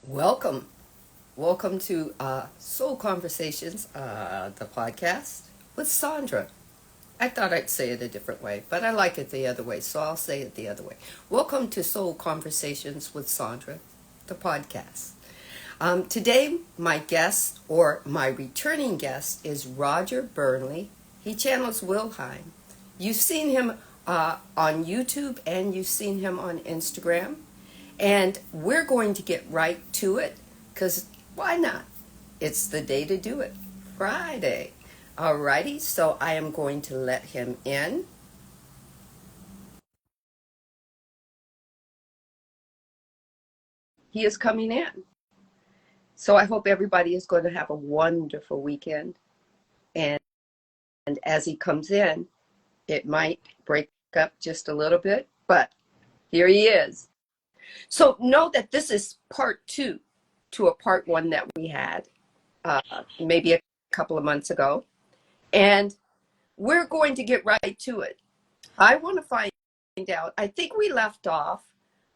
Welcome. Welcome to Soul Conversations, the podcast with Sandra. I thought I'd say it a different way, but I like it the other way, so I'll say it the other way. Welcome to Soul Conversations with Sandra, the podcast. Today, my guest, or my returning guest, is Roger Burnley. He channels Wilhelm. You've seen him on YouTube and you've seen him on Instagram. And we're going to get right to it because why not? It's the day to do it. Friday. Alrighty, so I am going to let him in. He is coming in. So I hope everybody is going to have a wonderful weekend. And as he comes in, it might break up just a little bit, but here he is. So know that this is part two to a part one that we had maybe a couple of months ago. And we're going to get right to it. I want to find out, I think we left off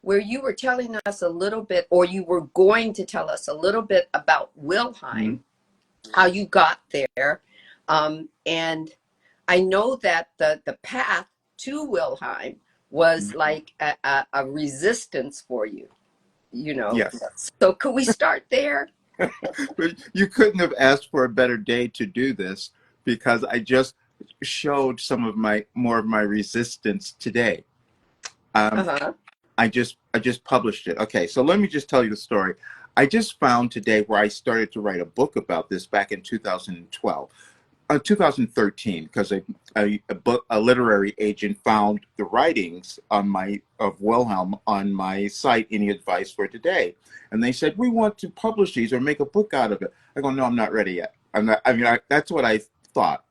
where you were telling us a little bit, or you were going to tell us a little bit about Wilhelm, how you got there. And I know that the path to Wilhelm was like a resistance for you, you know. Yes. So could we start there? But you couldn't have asked for a better day to do this because I just showed some of my more of my resistance today. Um, Uh-huh. I just published it. Okay, so let me just tell you the story. I just found today where I started to write a book about this back in 2012. 2013, because a literary agent found the writings on my of Wilhelm on my site, Any Advice for Today, and they said we want to publish these or make a book out of it. I go, no, I'm not ready yet. I'm not. I mean, that's what I thought,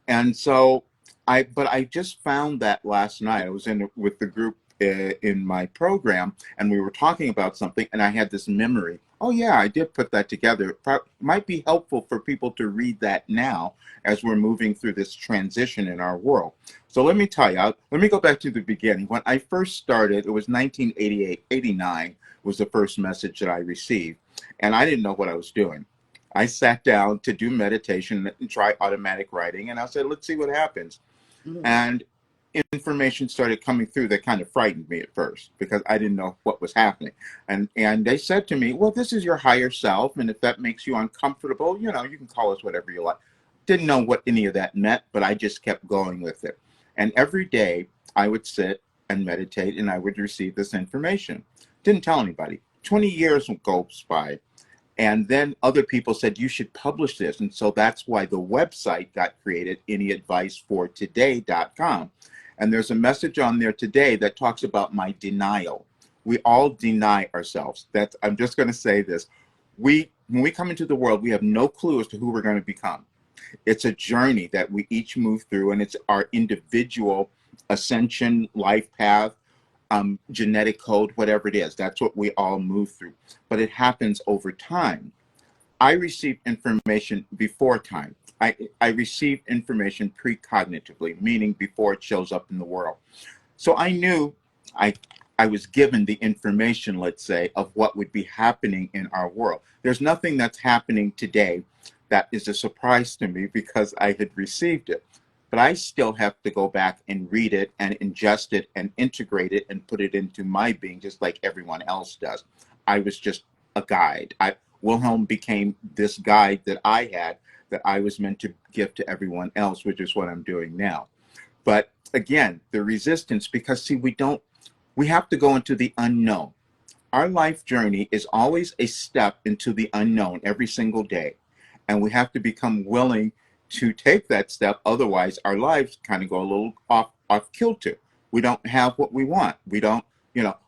and so but I just found that last night. I was in with the group in my program, and we were talking about something, and I had this memory. Oh yeah, I did put that together. Might be helpful for people to read that now as we're moving through this transition in our world. So let me tell you, let me go back to the beginning. When I first started, it was 1988, 89 was the first message that I received, and I didn't know what I was doing. I sat down to do meditation and try automatic writing, and I said, let's see what happens. Mm. And information started coming through that kind of frightened me at first because I didn't know what was happening. And they said to me, well, this is your higher self, and if that makes you uncomfortable, you know, you can call us whatever you like. Didn't know what any of that meant, but I just kept going with it. And every day I would sit and meditate and I would receive this information. Didn't tell anybody. 20 years goes by. And then other people said, you should publish this. And so that's why the website got created, anyadvicefortoday.com. And there's a message on there today that talks about my denial. We all deny ourselves. I'm just going to say this. When we come into the world, we have no clue as to who we're going to become. It's a journey that we each move through, and it's our individual ascension, life path, genetic code, whatever it is. That's what we all move through. But it happens over time. I receive information before time. I receive information precognitively, meaning before it shows up in the world. So I knew I I was given the information, let's say, of what would be happening in our world. There's nothing that's happening today that is a surprise to me because I had received it. But I still have to go back and read it and ingest it and integrate it and put it into my being, just like everyone else does. I was just a guide. Wilhelm became this guide that I had that I was meant to give to everyone else, which is what I'm doing now. But again, the resistance, because see, we have to go into the unknown. Our life journey is always a step into the unknown every single day. And we have to become willing to take that step. Otherwise, our lives kind of go a little off kilter. We don't have what we want. We don't,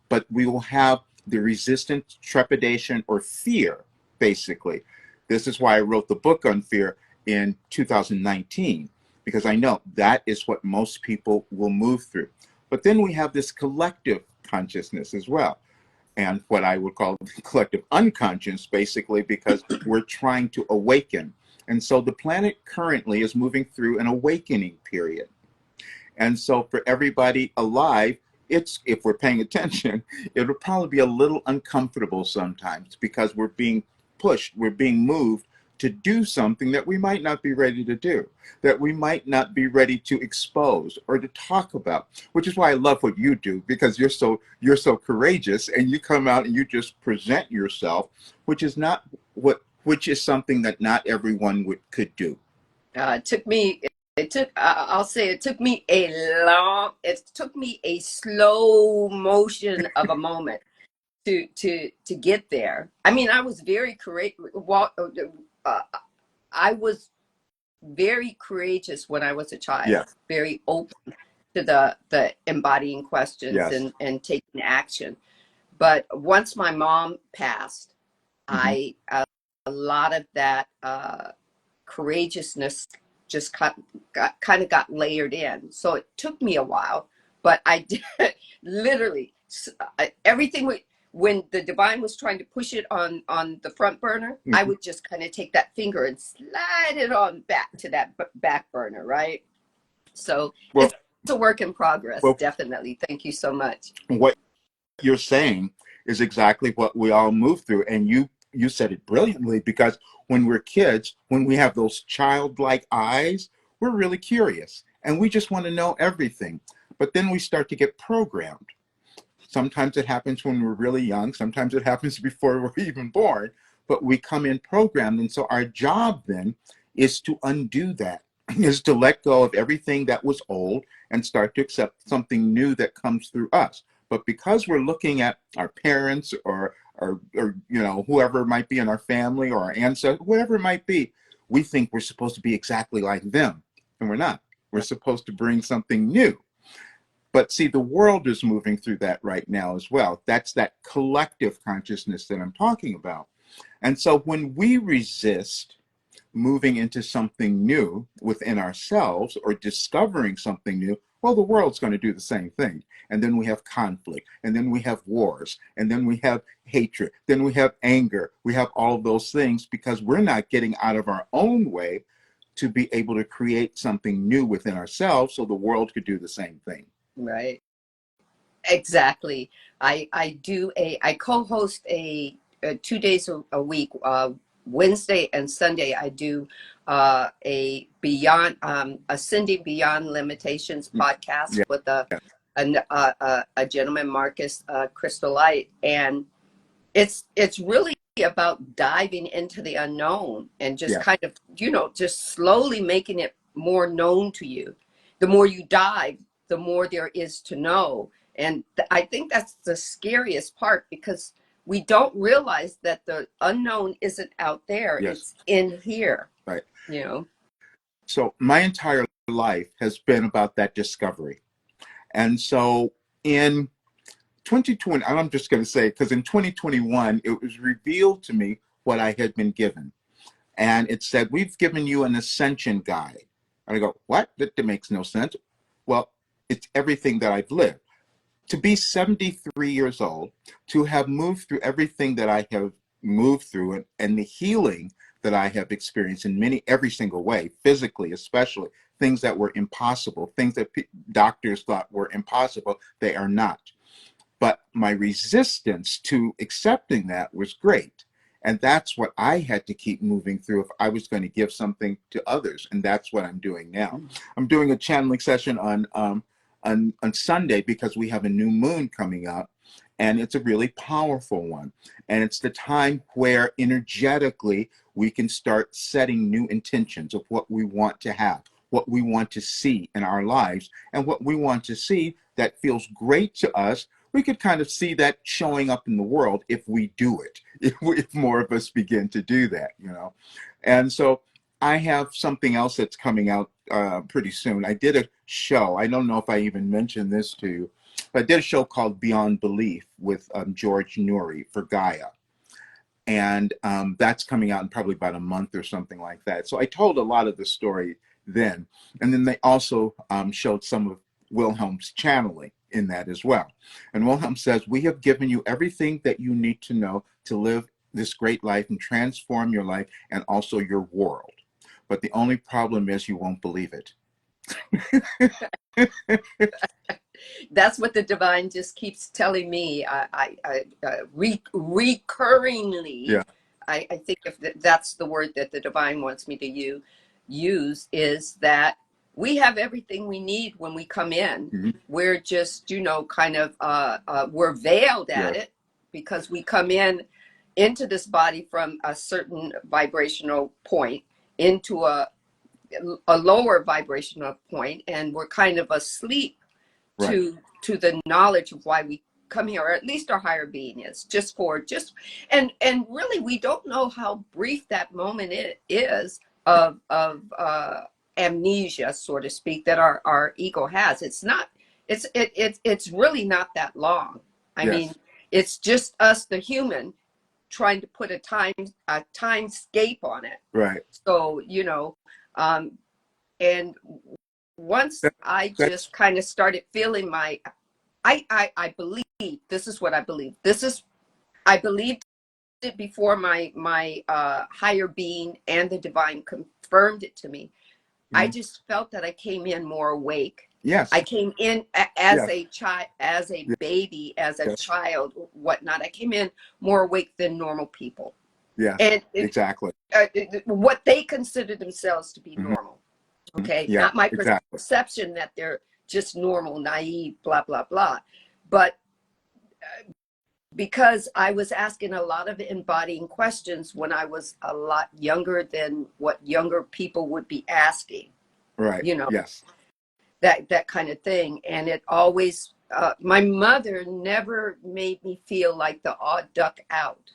but we will have the resistance, trepidation, or fear, basically. This is why I wrote the book on fear in 2019, because I know that is what most people will move through. But then we have this collective consciousness as well, and what I would call the collective unconscious, basically, because we're trying to awaken. And so the planet currently is moving through an awakening period. And so for everybody alive, if we're paying attention, it'll probably be a little uncomfortable sometimes because we're being pushed, we're being moved to do something that we might not be ready to do, that we might not be ready to expose or to talk about, which is why I love what you do, because you're so courageous and you come out and you just present yourself, which is something that not everyone could do. It took me, I'll say it took me a slow motion of a moment to get there. I mean, I was very courageous. I was very courageous when I was a child, Yes. very open to the embodying questions Yes. and taking action. But once my mom passed, Mm-hmm. a lot of that courageousness just got layered in. So it took me a while, but I did literally everything. When the divine was trying to push it on the front burner, Mm-hmm. I would just kind of take that finger and slide it on back to that back burner, right? So Well, it's a work in progress, well, definitely. Thank you so much. what you're saying is exactly what we all move through, and you said it brilliantly, because when we're kids, when we have those childlike eyes, we're really curious and we just want to know everything. But then we start to get programmed. Sometimes it happens when we're really young, sometimes it happens before we're even born, but we come in programmed. And so our job then is to undo that, is to let go of everything that was old and start to accept something new that comes through us. But because we're looking at our parents or whoever might be in our family or our ancestors, whatever it might be, we think we're supposed to be exactly like them, and we're not. We're supposed to bring something new. But see, the world is moving through that right now as well. That's that collective consciousness that I'm talking about. And so when we resist moving into something new within ourselves or discovering something new, well, the world's going to do the same thing. And then we have conflict, and then we have wars, and then we have hatred, then we have anger. We have all of those things because we're not getting out of our own way to be able to create something new within ourselves so the world could do the same thing. Right. Exactly. I co-host a 2 days a week, Wednesday and Sunday. I do a beyond ascending beyond limitations podcast Yeah. with a gentleman, Marcus Crystal Light, and it's really about diving into the unknown and just Yeah. kind of just slowly making it more known to you. The more you dive, the more there is to know. And I think that's the scariest part, because we don't realize that the unknown isn't out there. Yes. It's in here. Right. You So my entire life has been about that discovery. And so in 2020, I'm just going to say, because in 2021, it was revealed to me what I had been given. And it said, we've given you an ascension guide. And I go, what? That makes no sense. Well, it's everything that I've lived. To be 73 years old, to have moved through everything that I have moved through, and the healing that I have experienced in every single way, physically especially, things that were impossible, things that doctors thought were impossible, they are not. But my resistance to accepting that was great. And that's what I had to keep moving through if I was going to give something to others. And that's what I'm doing now. I'm doing a channeling session on Sunday because we have a new moon coming up, and it's a really powerful one. And it's the time where energetically we can start setting new intentions of what we want to have, what we want to see in our lives, and what we want to see that feels great to us. We could kind of see that showing up in the world if we do it, if more of us begin to do that, And so I have something else that's coming out pretty soon. I did a show. I don't know if I even mentioned this to you, but I did a show called Beyond Belief with George Nuri for Gaia. And that's coming out in probably about a month or something like that. So I told a lot of the story then. And then they also showed some of Wilhelm's channeling in that as well. And Wilhelm says, we have given you everything that you need to know to live this great life and transform your life and also your world. But the only problem is you won't believe it. That's what the divine just keeps telling me. Recurringly, Yeah. I think if that's the word that the divine wants me to use, is that we have everything we need when we come in. Mm-hmm. We're just, kind of, we're veiled at Yes. it because we come into this body from a certain vibrational point into a lower vibrational point, and we're kind of asleep Right. to the knowledge of why we come here, or at least our higher being is and really we don't know how brief that moment is of amnesia, so to speak, that our ego has. It's really not that long. I Yes. mean, it's just us, the human, trying to put a timescape on it. Right. So and once I That's just kind of started feeling I believe, this is what I believe. I believed it before my higher being and the divine confirmed it to me. I just felt that I came in more awake. yes. I came in as Yes. a child, as a baby, as a Yes. child, whatnot. I came in more awake than normal people. Yes. And Exactly. what they consider themselves to be Mm-hmm. normal. Okay, Yeah. not my Exactly. perception that they're just normal, naive, blah, blah, blah. But because I was asking a lot of embodying questions when I was a lot younger than what younger people would be asking, Right. Yes. that kind of thing. And it always, my mother never made me feel like the odd duck out.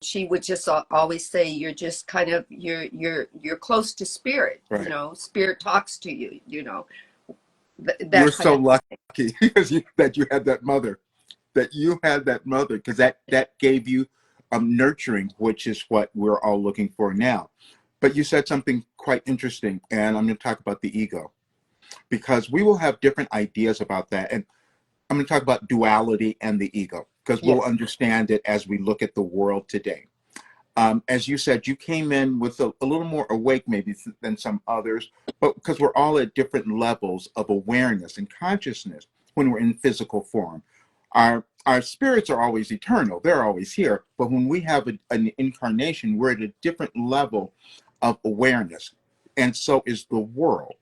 She would just always say, you're just kind of, you're close to spirit, Right. Spirit talks to you, You're that kind so of. lucky because that you had that mother. Because that gave you nurturing, which is what we're all looking for now. But you said something quite interesting, and I'm going to talk about the ego, because we will have different ideas about that. And I'm going to talk about duality and the ego, because we'll Yes. understand it as we look at the world today. As you said, you came in with a little more awake maybe than some others, but because we're all at different levels of awareness and consciousness when we're in physical form. Our spirits are always eternal. They're always here. But when we have an incarnation, we're at a different level of awareness. And so is the world.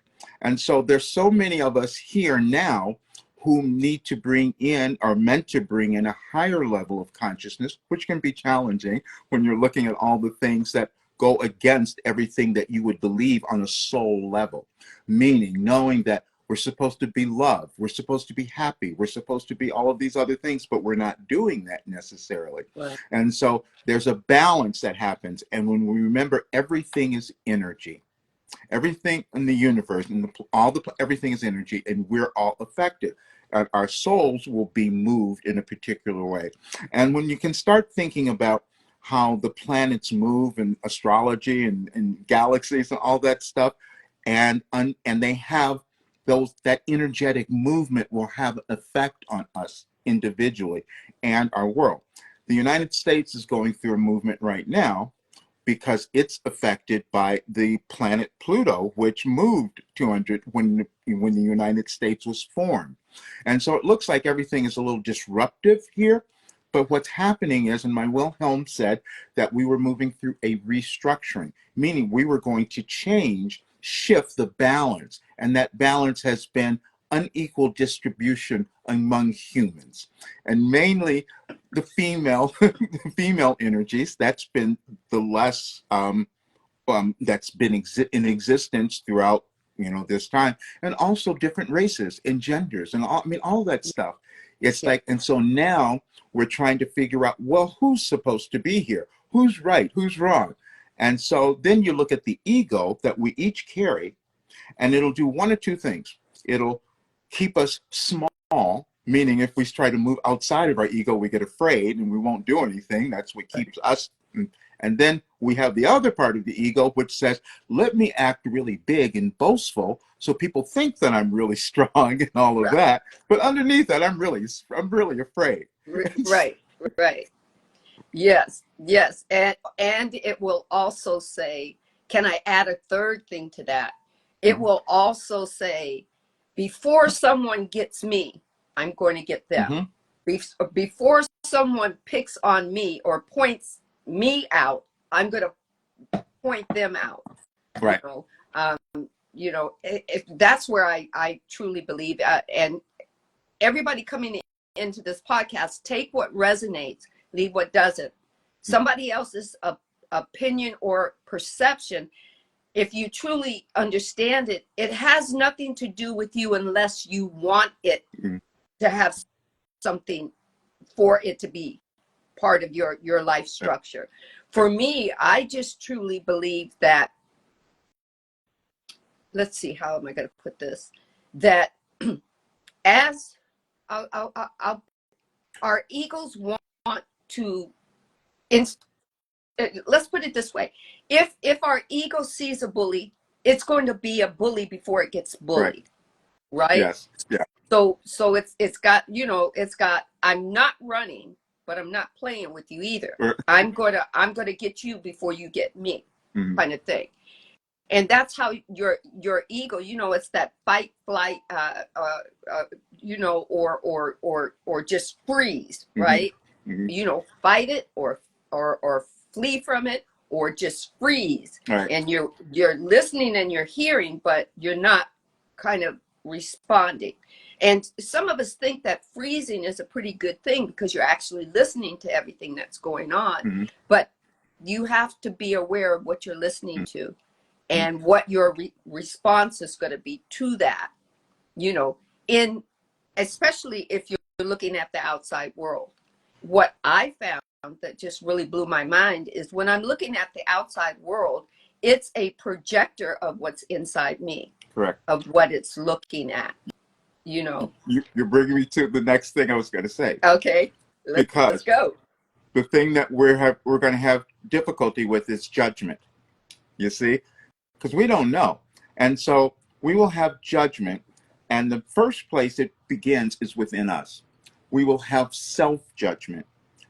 And so there's so many of us here now who need to bring in, or meant to bring in, a higher level of consciousness, which can be challenging when you're looking at all the things that go against everything that you would believe on a soul level. Meaning, knowing that we're supposed to be loved, we're supposed to be happy, we're supposed to be all of these other things, but we're not doing that necessarily. Right. And so there's a balance that happens. And when we remember everything is energy, everything in the universe and everything is energy, and we're all affected. Our souls will be moved in a particular way. And when you can start thinking about how the planets move, and astrology and galaxies and all that stuff, and they have that energetic movement will have an effect on us individually and our world. The United States is going through a movement right now because it's affected by the planet Pluto, which moved 200 when the United States was formed. And so it looks like everything is a little disruptive here. But what's happening is, and my Wilhelm said that we were moving through a restructuring, meaning we were going to shift the balance. And that balance has been unequal distribution among humans. And mainly the female energies, that's been the less that's been in existence throughout this time, and also different races and genders and all that stuff. It's Yeah. like, and so now we're trying to figure out, well, who's supposed to be here, who's right, who's wrong. And so then you look at the ego that we each carry, and it'll do one or two things. It'll keep us small, meaning if we try to move outside of our ego, we get afraid and we won't do anything. That's what keeps us. And then we have the other part of the ego, which says, let me act really big and boastful so people think that I'm really strong and all of Right. that. But underneath that, I'm really afraid. Right. Right. Yes. Yes. And it will also say, can I add a third thing to that? It will also say, before someone gets me, I'm going to get them. Before someone picks on me or points me out, I'm going to point them out. Right. If that's where I truly believe. And everybody coming into this podcast, take what resonates, leave what doesn't. Somebody else's opinion or perception, if you truly understand it, it has nothing to do with you unless you want it to have something for it to be part of your life structure. For me, I just truly believe that, let's see, how am I going to put this? That as our egos want to, let's put it this way. If our ego sees a bully, it's going to be a bully before it gets bullied. Right? Yes. Yeah. So it's got, I'm not running, but I'm not playing with you either. I'm gonna get you before you get me, kind of thing. And that's how your ego, it's that fight, flight, or just freeze, right? Fight it or flee from it, or just freeze. Right. And you're listening and you're hearing, but you're not kind of responding. And some of us think that freezing is a pretty good thing because you're actually listening to everything that's going on. But you have to be aware of what you're listening to and what your response is going to be to that, especially if you're looking at the outside world. What I found that just really blew my mind is when I'm looking at the outside world, it's a projector of what's inside me. Correct. Of what it's looking at, You're bringing me to the next thing I was going to say. Okay, let's go. The thing that we're going to have difficulty with is judgment. You see, because we don't know, and so we will have judgment, and the first place it begins is within us. We will have self-judgment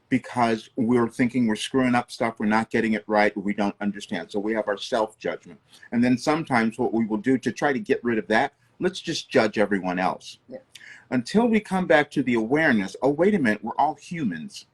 because we're thinking we're screwing up stuff, we're not getting it right, or we don't understand. So we have our self-judgment. And then sometimes what we will do to try to get rid of that, let's just judge everyone else. Yeah. Until we come back to the awareness, oh, wait a minute, we're all humans.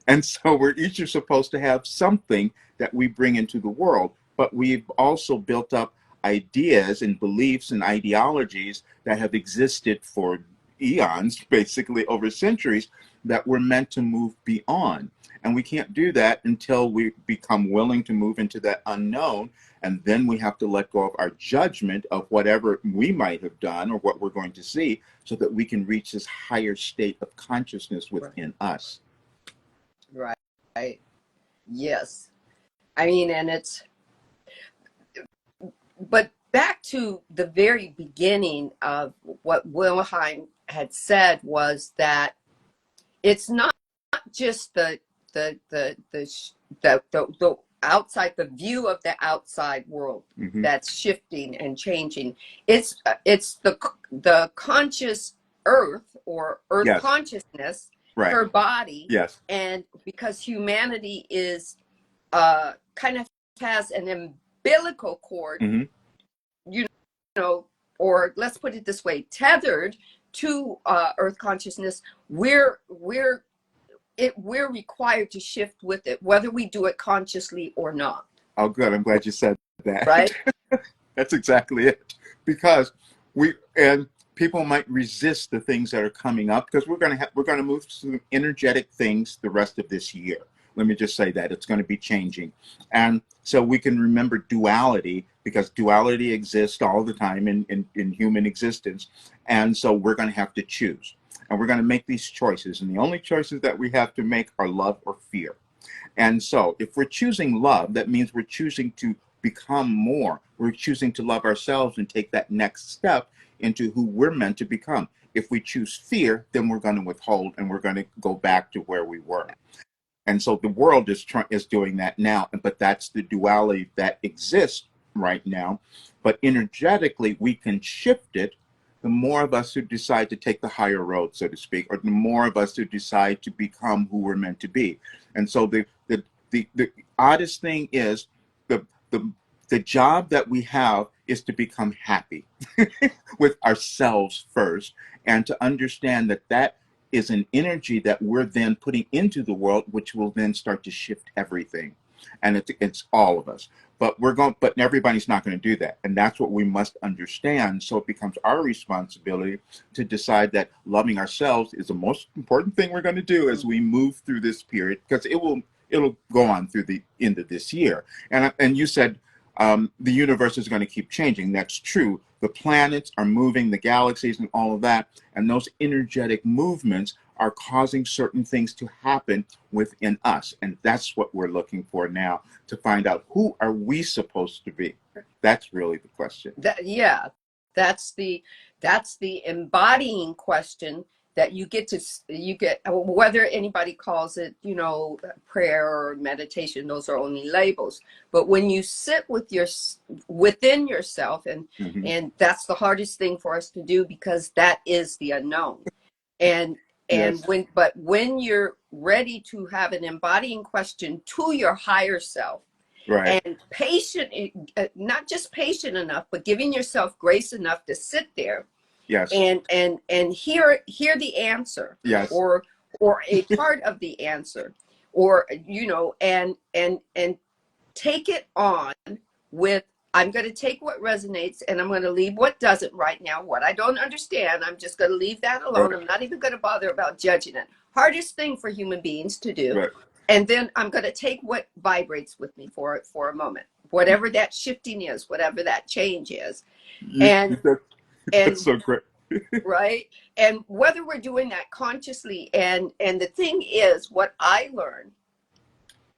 And so we're each supposed to have something that we bring into the world, but we've also built up ideas and beliefs and ideologies that have existed for eons, basically over centuries, that we're meant to move beyond. And we can't do that until we become willing to move into that unknown. And then we have to let go of our judgment of whatever we might have done or what we're going to see so that we can reach this higher state of consciousness within us. Right. Yes. I mean, but back to the very beginning of what Wilhelm had said was that it's not just the outside, the view of the outside world that's shifting and changing. It's the conscious earth or earth Yes. consciousness, Right. her body. Yes. And because humanity is kind of has an umbilical cord, or let's put it this way, tethered to earth consciousness, we're required to shift with it, whether we do it consciously or not. Oh, good. I'm glad you said that. Right? That's exactly it. Because people might resist the things that are coming up because we're going to move to some energetic things the rest of this year. Let me just say that it's going to be changing. And so we can remember duality, because duality exists all the time in human existence. And so we're going to have to choose. And we're going to make these choices. And the only choices that we have to make are love or fear. And so if we're choosing love, that means we're choosing to become more. We're choosing to love ourselves and take that next step into who we're meant to become. If we choose fear, then we're going to withhold and we're going to go back to where we were. And so the world is doing that now, but that's the duality that exists right now. But energetically, we can shift it. The more of us who decide to take the higher road, so to speak, or the more of us who decide to become who we're meant to be. And so the oddest thing is the The job that we have is to become happy with ourselves first, and to understand that that is an energy that we're then putting into the world, which will then start to shift everything. And it's all of us. But but everybody's not going to do that. And that's what we must understand. So it becomes our responsibility to decide that loving ourselves is the most important thing we're going to do as we move through this period, because it'll go on through the end of this year. And you said the universe is going to keep changing. That's true. The planets are moving, the galaxies and all of that. And those energetic movements are causing certain things to happen within us. And that's what we're looking for now, to find out, who are we supposed to be? That's really the question. Yeah, that's the embodying question that you get, whether anybody calls it, prayer or meditation, those are only labels. But when you sit within yourself, and that's the hardest thing for us to do, because that is the unknown. And Yes. when you're ready to have an embodying question to your higher self, Right. and patient, not just patient enough, but giving yourself grace enough to sit there, Yes. and hear the answer, Yes. or a part of the answer, or and take it on with, I'm going to take what resonates and I'm going to leave what doesn't right now. What I don't understand, I'm just going to leave that alone. Right. I'm not even going to bother about judging it. Hardest thing for human beings to do. Right. And then I'm going to take what vibrates with me for a moment, whatever that shifting is, whatever that change is. That's so great. Right. And whether we're doing that consciously, and the thing is, what I learned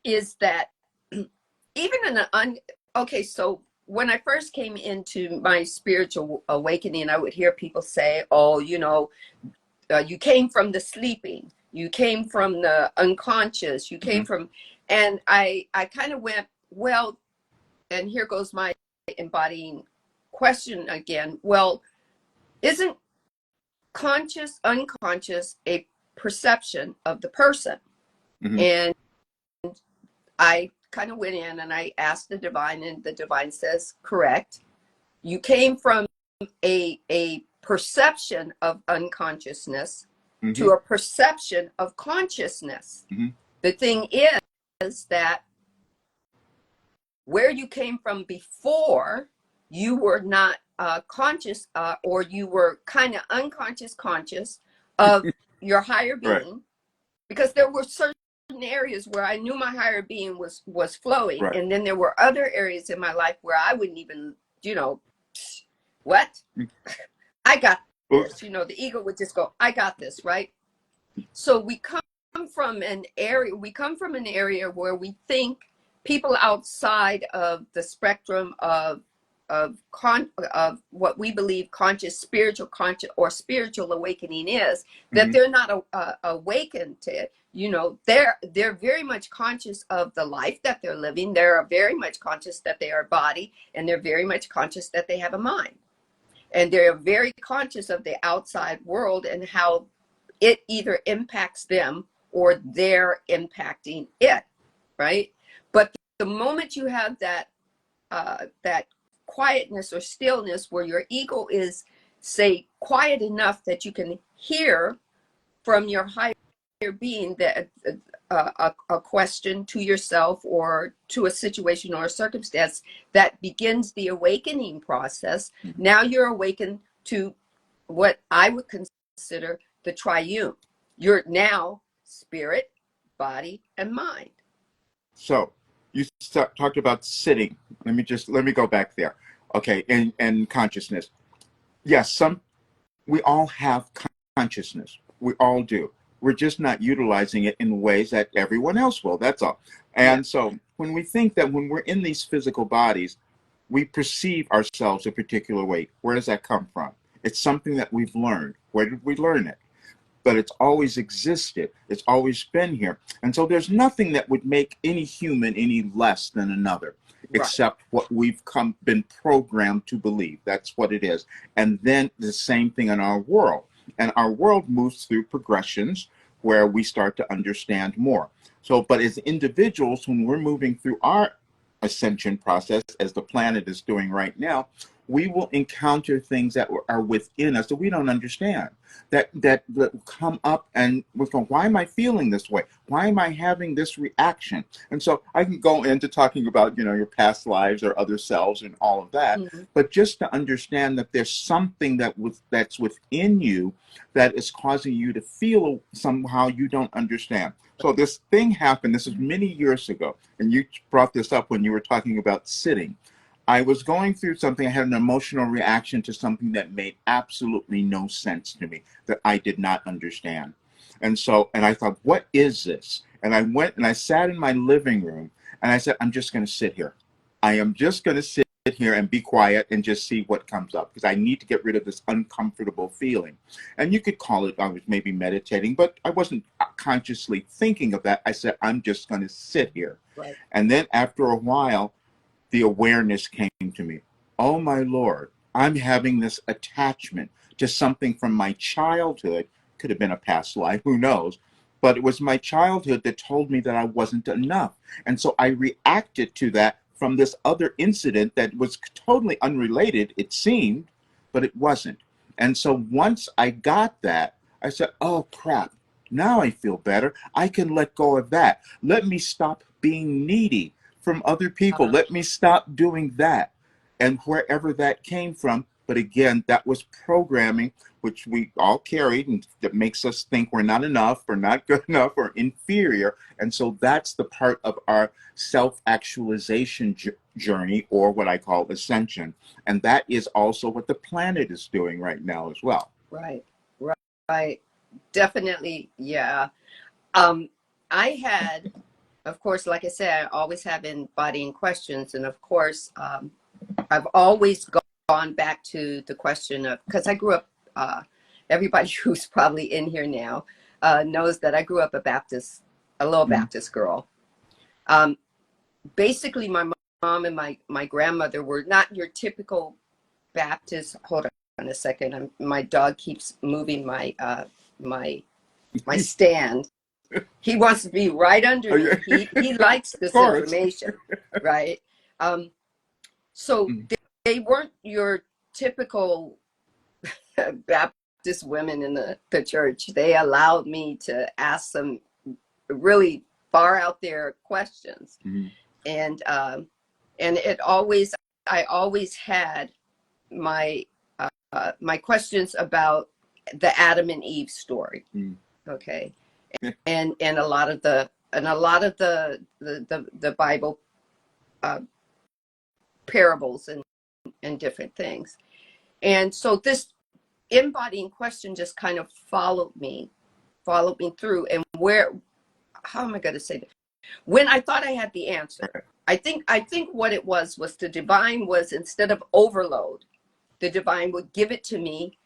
is that even okay, so when I first came into my spiritual awakening, I would hear people say, oh, you came from the sleeping, you came from the unconscious, you came from, and I kind of went, well, and here goes my embodying question again. Well, isn't conscious, unconscious a perception of the person? And I kind of went in and I asked the divine, and the divine says, correct. You came from a perception of unconsciousness to a perception of consciousness. The thing is that where you came from before, you were not conscious, or you were kind of unconscious conscious of your higher being. Right. Because there were certain areas where I knew my higher being was flowing. Right. And then there were other areas in my life where I wouldn't even, what? I got this. The ego would just go, I got this, right? So we come from an area where we think people outside of the spectrum of what we believe spiritual awakening is, that they're not awakened to it. They're very much conscious of the life that they're living. They're very much conscious that they are a body, and they're very much conscious that they have a mind, and they're very conscious of the outside world and how it either impacts them or they're impacting it, right? But the moment you have that quietness or stillness, where your ego is, say, quiet enough that you can hear from your higher being that a question to yourself or to a situation or a circumstance that begins the awakening process. Now you're awakened to what I would consider the triune. You're now spirit, body, and mind. So you talked about sitting. Let me go back there. Okay, and consciousness. Yes, we all have consciousness. We all do. We're just not utilizing it in ways that everyone else will. That's all. And so when we think that when we're in these physical bodies, we perceive ourselves a particular way, where does that come from? It's something that we've learned. Where did we learn it? But it's always existed. It's always been here. And so there's nothing that would make any human any less than another, except what we've been programmed to believe. That's what it is. And then the same thing in our world. And our world moves through progressions where we start to understand more. So, but as individuals, when we're moving through our ascension process, as the planet is doing right now, we will encounter things that are within us that we don't understand, that come up, and we go, why am I feeling this way? Why am I having this reaction? And so I can go into talking about, your past lives or other selves and all of that, Mm-hmm. but just to understand that there's something that's within you that is causing you to feel somehow you don't understand. So this thing happened, this is many years ago, and you brought this up when you were talking about sitting. I was going through something, I had an emotional reaction to something that made absolutely no sense to me, that I did not understand. And I thought, what is this? And I went and I sat in my living room and I said, I'm just going to sit here. I am just going to sit here and be quiet and just see what comes up, because I need to get rid of this uncomfortable feeling. And you could call it, I was maybe meditating, but I wasn't consciously thinking of that. I said, I'm just going to sit here. Right. And then after a while, the awareness came to me. Oh my Lord, I'm having this attachment to something from my childhood. Could have been a past life, who knows? But it was my childhood that told me that I wasn't enough. And so I reacted to that from this other incident that was totally unrelated, it seemed, but it wasn't. And so once I got that, I said, oh crap, now I feel better. I can let go of that. Let me stop being needy from other people. Let me stop doing that. And wherever that came from, but again, that was programming, which we all carried, and that makes us think we're not enough, or not good enough, or inferior. And so that's the part of our self-actualization journey, or what I call ascension. And that is also what the planet is doing right now as well. Right. Right. Definitely. Yeah. I had, of course, like I said, I always have embodying questions. And of course, I've always gone back to the question of, because I grew up, everybody who's probably in here now knows that I grew up a little Baptist girl. Basically, my mom and my grandmother were not your typical Baptist. Hold on a second. My dog keeps moving my stand. He wants to be right under me. He likes this information, right? So they weren't your typical Baptist women in the church. They allowed me to ask some really far out there questions. Mm-hmm. And I always had my questions about the Adam and Eve story. Mm. Okay. And a lot of the Bible parables and different things. And so this embodying question just kind of followed me through. And how am I going to say that? When I thought I had the answer, I think what it was the divine was, instead of overload, the divine would give it to me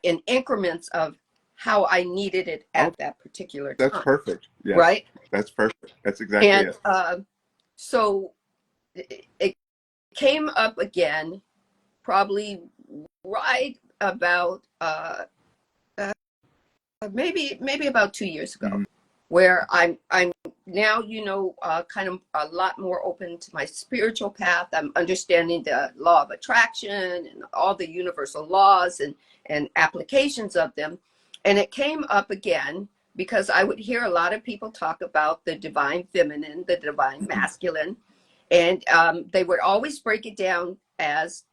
in increments of how I needed it at that particular time. That's perfect. Yes. Right? That's perfect. That's exactly it. So it came up again, probably right about maybe about 2 years ago, mm-hmm. where I'm now, kind of a lot more open to my spiritual path. I'm understanding the law of attraction and all the universal laws and applications of them. And it came up again because I would hear a lot of people talk about the divine feminine, the divine masculine, and they would always break it down as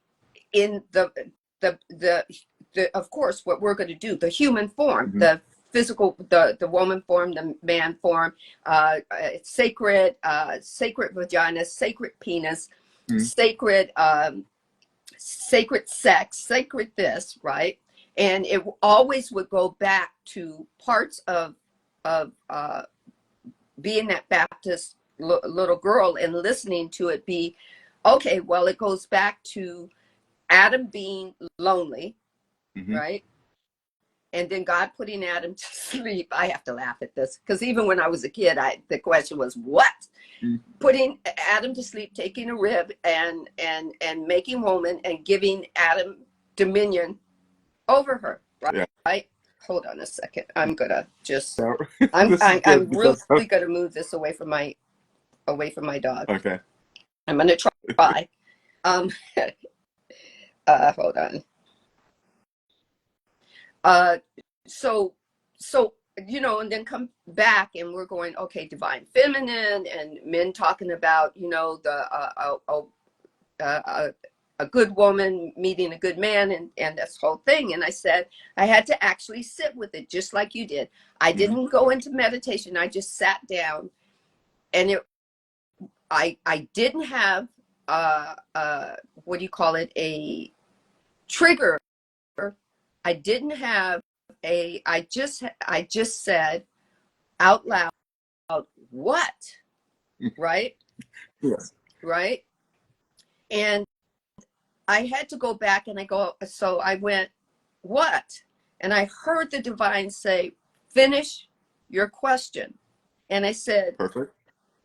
in the of course, what we're going to do, the human form, mm-hmm. the physical, the woman form, the man form, sacred vagina, sacred penis, mm-hmm. Sacred sex, sacred this, right? And it always would go back to parts of being that Baptist little girl and listening to it be, okay, well, it goes back to Adam being lonely, mm-hmm. right? And then God putting Adam to sleep. I have to laugh at this because even when I was a kid, the question was, what? Mm-hmm. Putting Adam to sleep, taking a rib and making woman and giving Adam dominion over her, right? Yeah. Right? Hold on a second. I'm gonna just. I'm really gonna move this away from my dog. Okay. I'm going to try. Um, hold on. So, and then come back and we're going, okay, divine feminine and men talking about, a good woman meeting a good man and this whole thing. And I said, I had to actually sit with it just like you did. I didn't go into meditation. I just sat down and I didn't have, what do you call it? A trigger. I didn't have I just said out loud, what? Right? Yes. Right? And I had to go back and so I went, what? And I heard the divine say, finish your question. And I said, Perfect.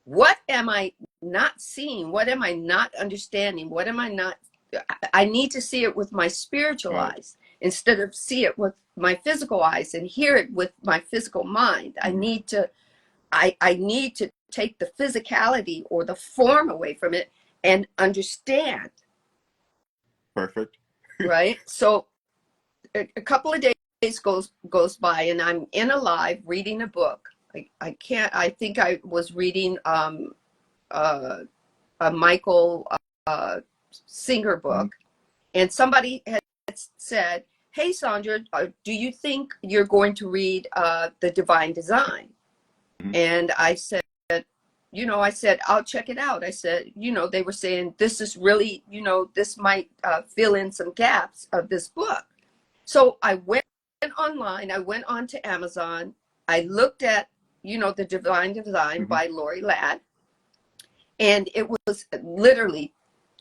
what am I not seeing? What am I not understanding? What am I not? I need to see it with my spiritual eyes instead of see it with my physical eyes and hear it with my physical mind. I need to take the physicality or the form away from it and understand. Perfect. Right? So a couple of days goes by and I'm in a live reading a book. I think I was reading a Michael Singer book, and somebody had said, hey Sandra, do you think you're going to read The Divine Design? And I said, I'll check it out. I said, they were saying this is really, this might fill in some gaps of this book. So I went online, I went on to Amazon, I looked at, The Divine Design by Lori Ladd, and it was literally,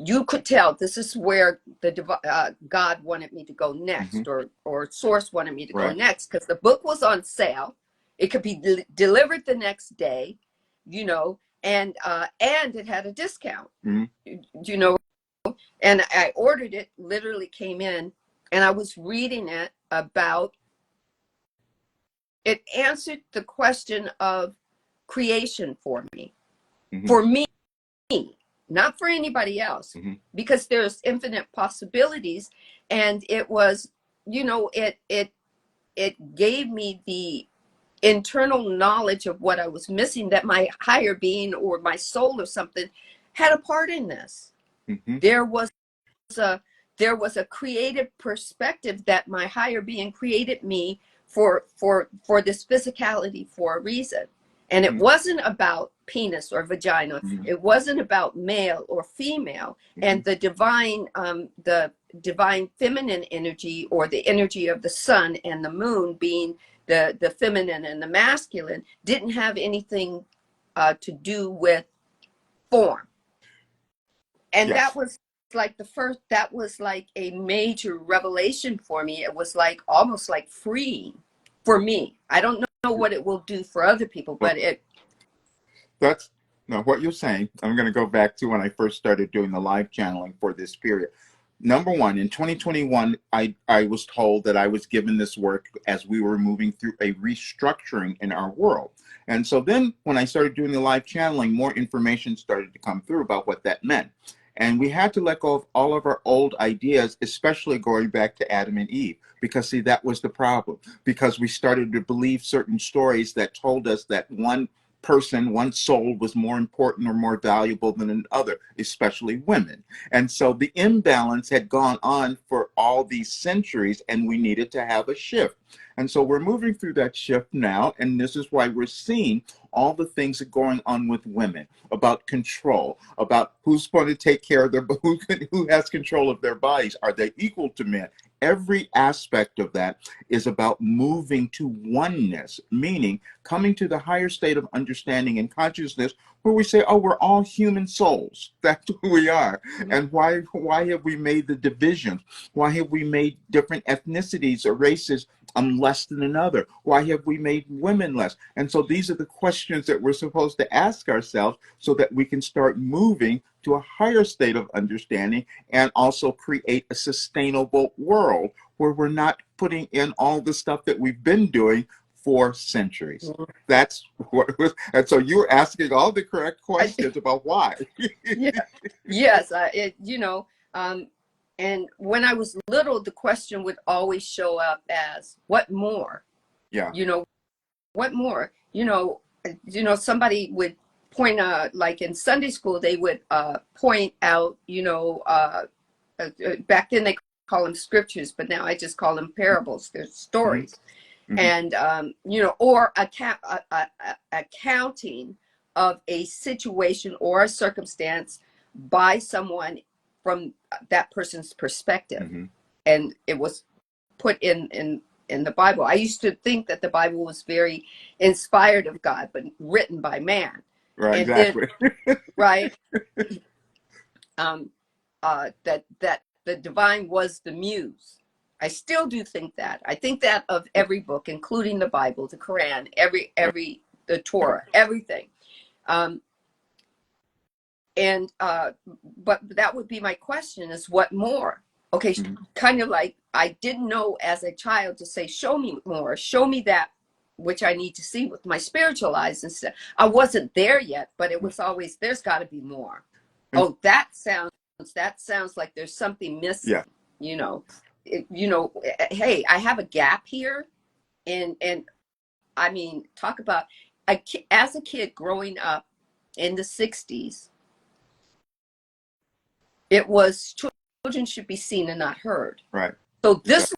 you could tell this is where the God wanted me to go next, or Source wanted me to go next, because the book was on sale. It could be delivered the next day, and it had a discount, and I ordered it, literally came in, and I was reading it about, it answered the question of creation for me, not for anybody else, because there's infinite possibilities. And it was, it gave me the internal knowledge of what I was missing, that my higher being or my soul or something had a part in this. There was a creative perspective that my higher being created me for this physicality for a reason. And it wasn't about penis or vagina. It wasn't about male or female. And the divine feminine energy, or the energy of the sun and the moon being the feminine and the masculine, didn't have anything to do with form. And that was like that was like a major revelation for me. It was like almost like freeing for me. I don't know what it will do for other people, but that's what you're saying. I'm going to go back to when I first started doing the live channeling for this period. Number one, in 2021, I was told that I was given this work as we were moving through a restructuring in our world. And so then when I started doing the live channeling, more information started to come through about what that meant. And we had to let go of all of our old ideas, especially going back to Adam and Eve, because see, that was the problem, because we started to believe certain stories that told us that one person, one soul was more important or more valuable than another, especially women. And so the imbalance had gone on for all these centuries, and we needed to have a shift. And so we're moving through that shift now, and this is why we're seeing all the things that are going on with women, about control, about who's going to take care of who has control of their bodies. Are they equal to men? Every aspect of that is about moving to oneness, meaning coming to the higher state of understanding and consciousness, where we say, oh, we're all human souls. That's who we are. And why have we made the divisions? Why have we made different ethnicities or races less than another? Why have we made women less? And so these are the questions that we're supposed to ask ourselves, so that we can start moving to a higher state of understanding, and also create a sustainable world where we're not putting in all the stuff that we've been doing 4 centuries. That's what was, and so you were asking all the correct questions about why. Yeah. Yes, and when I was little, the question would always show up as, what more? Yeah. What more? Somebody would point out, like in Sunday school, they would point out, back then they call them scriptures, but now I just call them parables. They're stories. And, or accounting of a situation or a circumstance by someone from that person's perspective. And it was put in the Bible. I used to think that the Bible was very inspired of God, but written by man. Right, and exactly. Then, right. That the divine was the muse. I still do think that. I think that of every book, including the Bible, the Quran, the Torah, everything. But that would be my question: is what more? Okay, kind of like I didn't know as a child to say, "Show me more. Show me that which I need to see with my spiritual eyes." And stuff. I wasn't there yet, but it was always, there's got to be more. Oh, that sounds like there's something missing. Yeah. Hey, I have a gap here, and I mean, talk about as a kid growing up in the 60s, it was children should be seen and not heard. Right. So this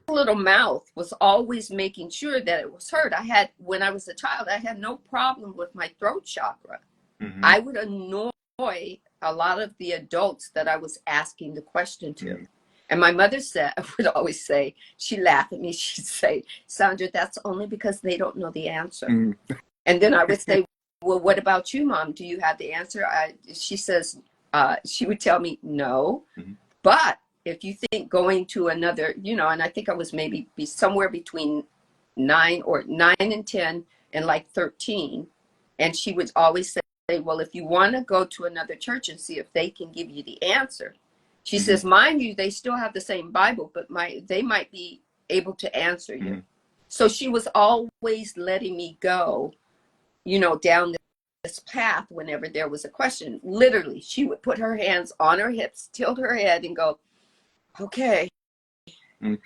little mouth was always making sure that it was heard. When I was a child, I had no problem with my throat chakra. I would annoy a lot of the adults that I was asking the question to. And my mother would always say, she'd laugh at me, she'd say, "Sandra, that's only because they don't know the answer." And then I would say, "Well, what about you, Mom? Do you have the answer?" She says, she would tell me, "No, but if you think going to another, and I think I was maybe somewhere between 9 and 10 and like 13. And she would always say, "Well, if you want to go to another church and see if they can give you the answer," she says, "Mind you, they still have the same Bible, but they might be able to answer you." So she was always letting me go, down this path whenever there was a question. Literally, she would put her hands on her hips, tilt her head, and go, "Okay,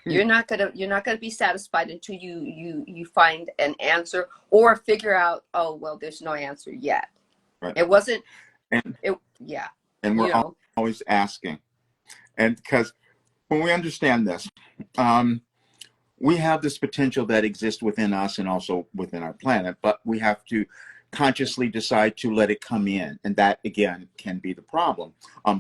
you're not gonna be satisfied until you find an answer or figure out, oh, well, there's no answer yet." Right. It wasn't. And yeah. And we're always asking, and because when we understand this, we have this potential that exists within us and also within our planet, but we have to consciously decide to let it come in. And that, again, can be the problem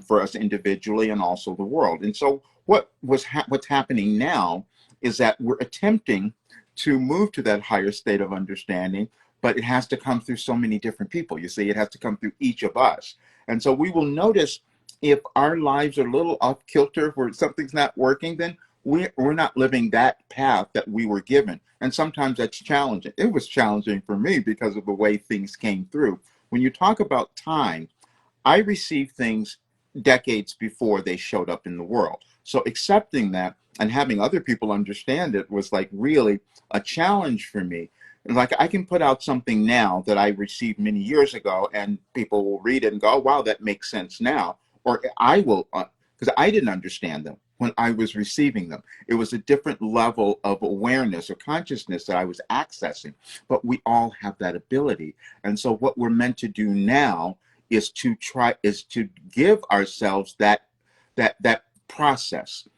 for us individually and also the world. And so what's happening now is that we're attempting to move to that higher state of understanding, but it has to come through so many different people. You see, it has to come through each of us. And so we will notice if our lives are a little off kilter, where something's not working, then we're not living that path that we were given. And sometimes that's challenging. It was challenging for me because of the way things came through. When you talk about time, I received things decades before they showed up in the world. So accepting that and having other people understand it was like really a challenge for me. Like I can put out something now that I received many years ago and people will read it and go, "Oh, wow, that makes sense now." Or I will, because I didn't understand them when I was receiving them. It was a different level of awareness or consciousness that I was accessing. But we all have that ability. And so what we're meant to do now is to give ourselves that process.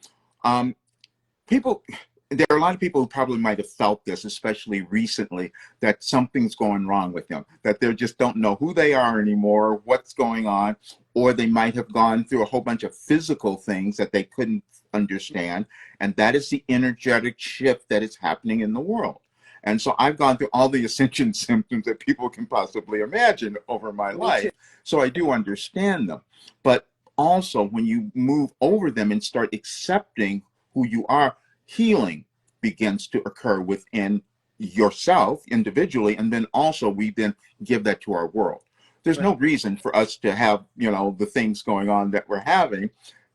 There are a lot of people who probably might have felt this, especially recently, that something's going wrong with them, that they just don't know who they are anymore, what's going on, or they might have gone through a whole bunch of physical things that they couldn't understand. And that is the energetic shift that is happening in the world. And so I've gone through all the ascension symptoms that people can possibly imagine over my life. So I do understand them. But also when you move over them and start accepting who you are, healing begins to occur within yourself individually, and then also we then give that to our world. There's no reason for us to have, the things going on that we're having,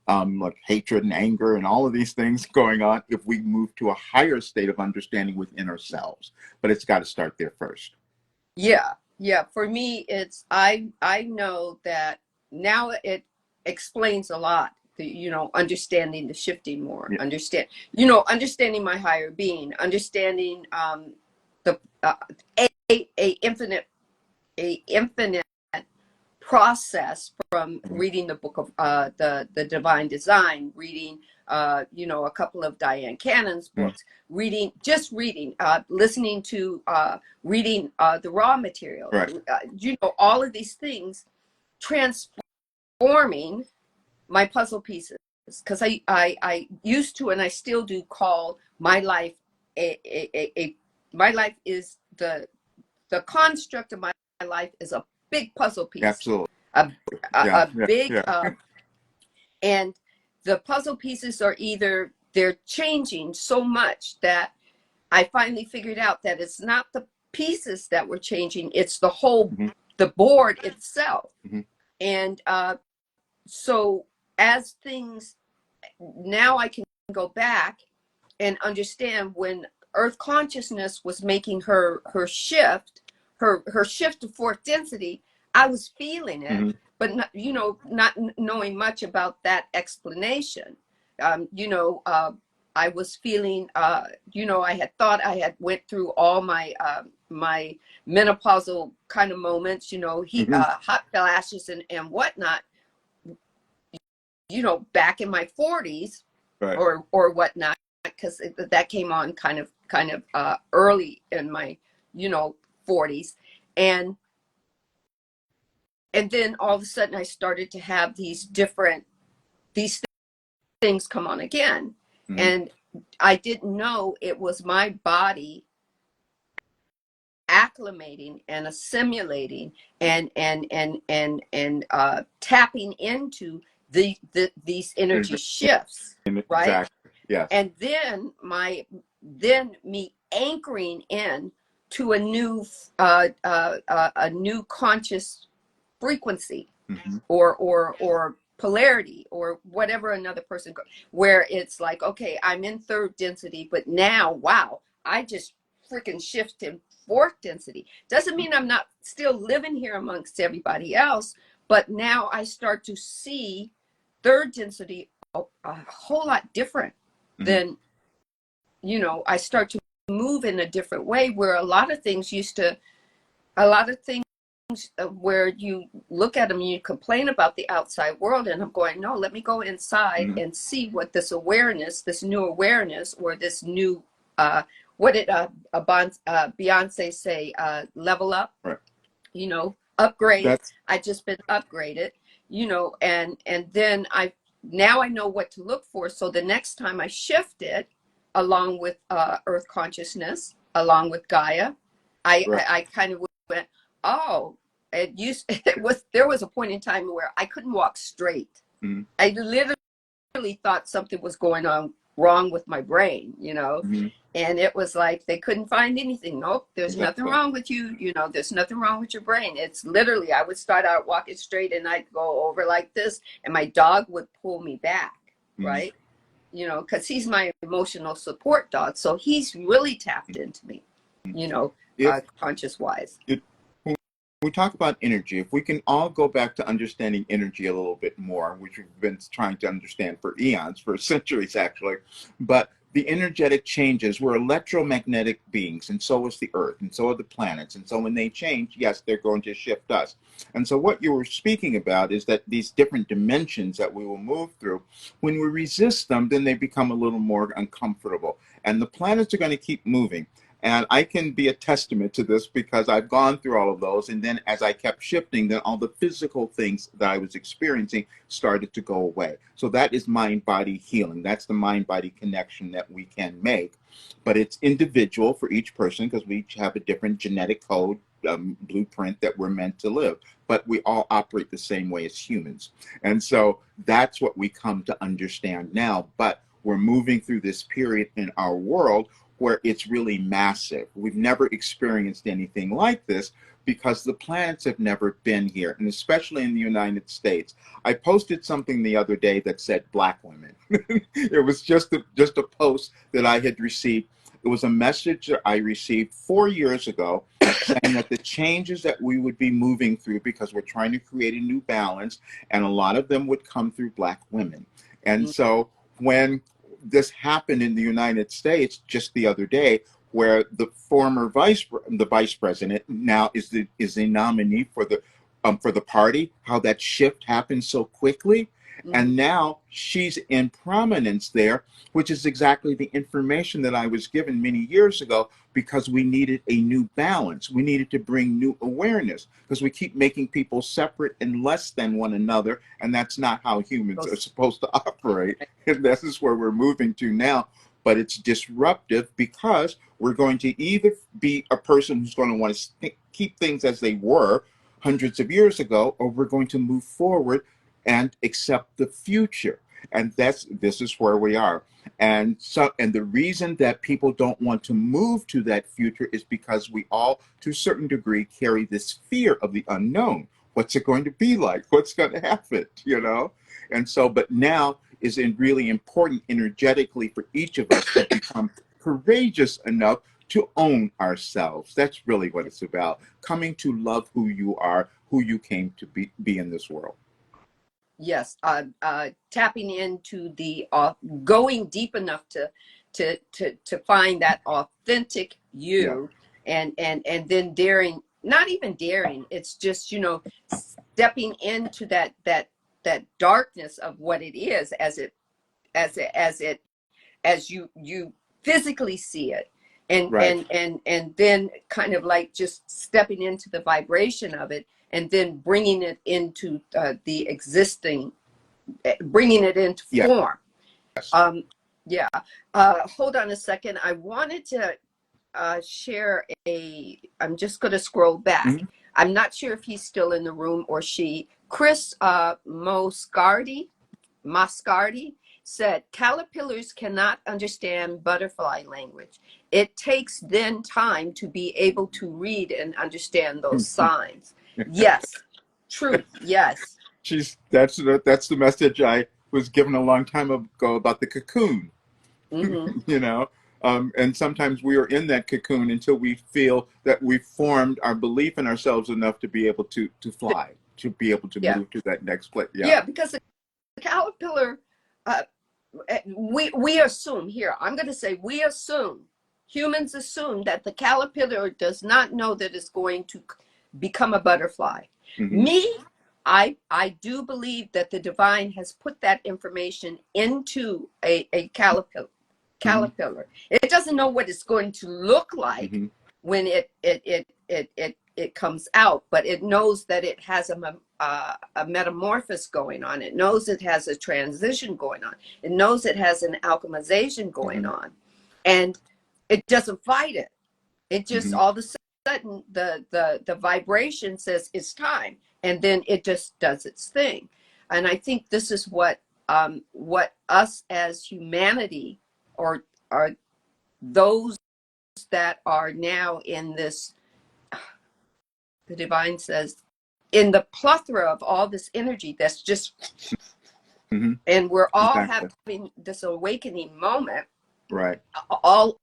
like hatred and anger and all of these things going on if we move to a higher state of understanding within ourselves. But it's got to start there first. Yeah, yeah. For me, it's I know that now it explains a lot. Understanding the shifting more, Yeah. understanding my higher being, understanding the a infinite process from reading the book of the Divine Design, reading a couple of Diane Cannon's books, reading, listening to reading the raw material, Right. all of these things transforming my puzzle pieces, because I used to, and I still do, call my life my life is the construct of my life is a big puzzle piece. Absolutely. A big and the puzzle pieces are either they're changing so much that I finally figured out that it's not the pieces that were changing, it's the whole the board itself. And so as things, now I can go back and understand when Earth consciousness was making her shift to fourth density, I was feeling it, but not knowing much about that explanation. I was feeling, I had thought I had went through all my my menopausal kind of moments, hot flashes and whatnot, back in my 40s, right, or whatnot, because that came on kind of early in my 40s, and then all of a sudden I started to have these things come on again, and I didn't know it was my body acclimating and assimilating and tapping into these energy shifts, right? Exactly. Yes. And then me anchoring in to a new conscious frequency, or polarity, or whatever another person where it's like, okay, I'm in third density, but now, wow, I just freaking shift in fourth density. Doesn't mean I'm not still living here amongst everybody else, but now I start to see third density a whole lot different than, I start to move in a different way, where a lot of things where you look at them and you complain about the outside world, and I'm going, no, let me go inside and see what this new awareness, or this new, what did Beyonce say, level up, right, upgrade. I just been upgraded, and then now I know what to look for. So the next time I shift it, along with Earth consciousness, along with Gaia, I kind of went, oh, there was a point in time where I couldn't walk straight. I literally thought something was going on wrong with my brain, and it was like they couldn't find anything. Nope, there's nothing wrong with you. There's nothing wrong with your brain. It's literally, I would start out walking straight and I'd go over like this, and my dog would pull me back, right? Because he's my emotional support dog, so he's really tapped into me, conscious wise. We talk about energy. If we can all go back to understanding energy a little bit more, which we've been trying to understand for eons, for centuries actually, but the energetic changes, we're electromagnetic beings, and so is the Earth, and so are the planets. And so when they change, yes, they're going to shift us. And so what you were speaking about is that these different dimensions that we will move through, when we resist them, then they become a little more uncomfortable. And the planets are going to keep moving. And I can be a testament to this because I've gone through all of those. And then as I kept shifting, then all the physical things that I was experiencing started to go away. So that is mind-body healing. That's the mind-body connection that we can make. But it's individual for each person because we each have a different genetic code, blueprint that we're meant to live. But we all operate the same way as humans. And so that's what we come to understand now. But we're moving through this period in our world where it's really massive. We've never experienced anything like this, because the planets have never been here, and especially in the United States. I posted something the other day that said black women. It was just a post that I had received. It was a message that I received 4 years ago saying that the changes that we would be moving through, because we're trying to create a new balance, and a lot of them would come through black women. And so when this happened in the United States just the other day, where the former vice president now is the nominee for the party, how that shift happened so quickly. And now she's in prominence there, which is exactly the information that I was given many years ago, because we needed a new balance. We needed to bring new awareness, because we keep making people separate and less than one another, and that's not how humans are supposed to operate. And this is where we're moving to now. But it's disruptive, because we're going to either be a person who's going to want to keep things as they were hundreds of years ago, or we're going to move forward and accept the future. And this is where we are. And the reason that people don't want to move to that future is because we all, to a certain degree, carry this fear of the unknown. What's it going to be like? What's going to happen? And so, but now is really important energetically for each of us to become courageous enough to own ourselves. That's really what it's about. Coming to love who you are, who you came to be in this world. Yes, tapping into the going deep enough to find that authentic you, and then daring, not even daring, it's just stepping into that darkness of what it is as you physically see it, and right. and then kind of like just stepping into the vibration of it, and then bringing it into the existing, bringing it into form. Yes. Hold on a second. I wanted to share I'm just going to scroll back. I'm not sure if he's still in the room or she. Chris Moscardi said, caterpillars cannot understand butterfly language. It takes then time to be able to read and understand those signs. Yes, truth. Yes. That's the message I was given a long time ago about the cocoon. And sometimes we are in that cocoon until we feel that we've formed our belief in ourselves enough to be able to fly, to be able to move to that next place. Yeah, because the caterpillar, we assume here, I'm going to say humans assume that the caterpillar does not know that it's going to become a butterfly. Me, I do believe that the divine has put that information into a caterpillar. It doesn't know what it's going to look like when it comes out, but it knows that it has a metamorphosis going on. It knows it has a transition going on. It knows it has an alchemization going on, and it doesn't fight it. It just all of a sudden the vibration says it's time, and then it just does its thing. And I think this is what us as humanity, or those that are now in this, the divine says, in the plethora of all this energy that's just, and we're all having this awakening moment, right? All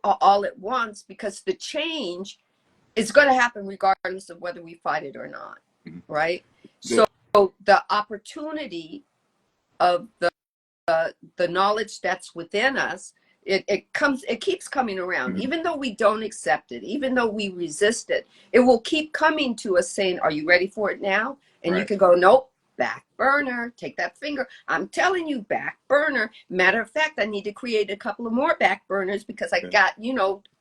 at once, because the change is going to happen regardless of whether we fight it or not, right? So the opportunity of the knowledge that's within us, it keeps coming around. Even though we don't accept it, even though we resist it, it will keep coming to us saying, are you ready for it now? And you can go, nope, back burner, take that finger. I'm telling you, back burner. Matter of fact, I need to create a couple of more back burners, because I got,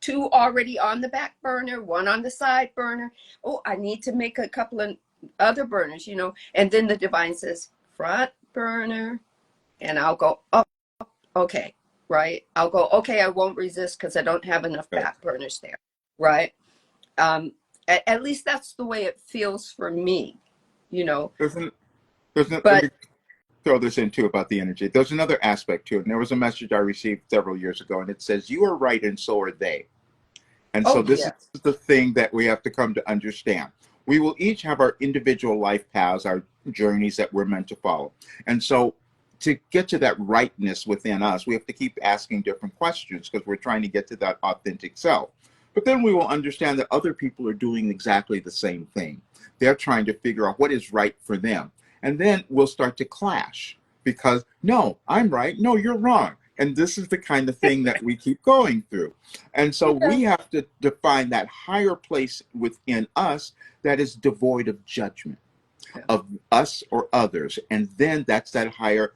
2 already on the back burner, 1 on the side burner. Oh, I need to make a couple of other burners, and then the divine says, front burner. And I'll go, oh, okay, right? I'll go, okay, I won't resist because I don't have enough back burners there, right? At least that's the way it feels for me, Let me throw this in too about the energy. There's another aspect to it. And there was a message I received several years ago, and it says, you are right and so are they. And so Oh, this is yes. the thing that we have to come to understand. We will each have our individual life paths, our journeys that we're meant to follow. And so to get to that rightness within us, we have to keep asking different questions because we're trying to get to that authentic self. But then we will understand that other people are doing exactly the same thing. They're trying to figure out what is right for them. And then we'll start to clash because, no, I'm right. No, you're wrong. And this is the kind of thing that we keep going through. And so Yeah. we have to define that higher place within us that is devoid of judgment Yeah. of us or others. And then that's that higher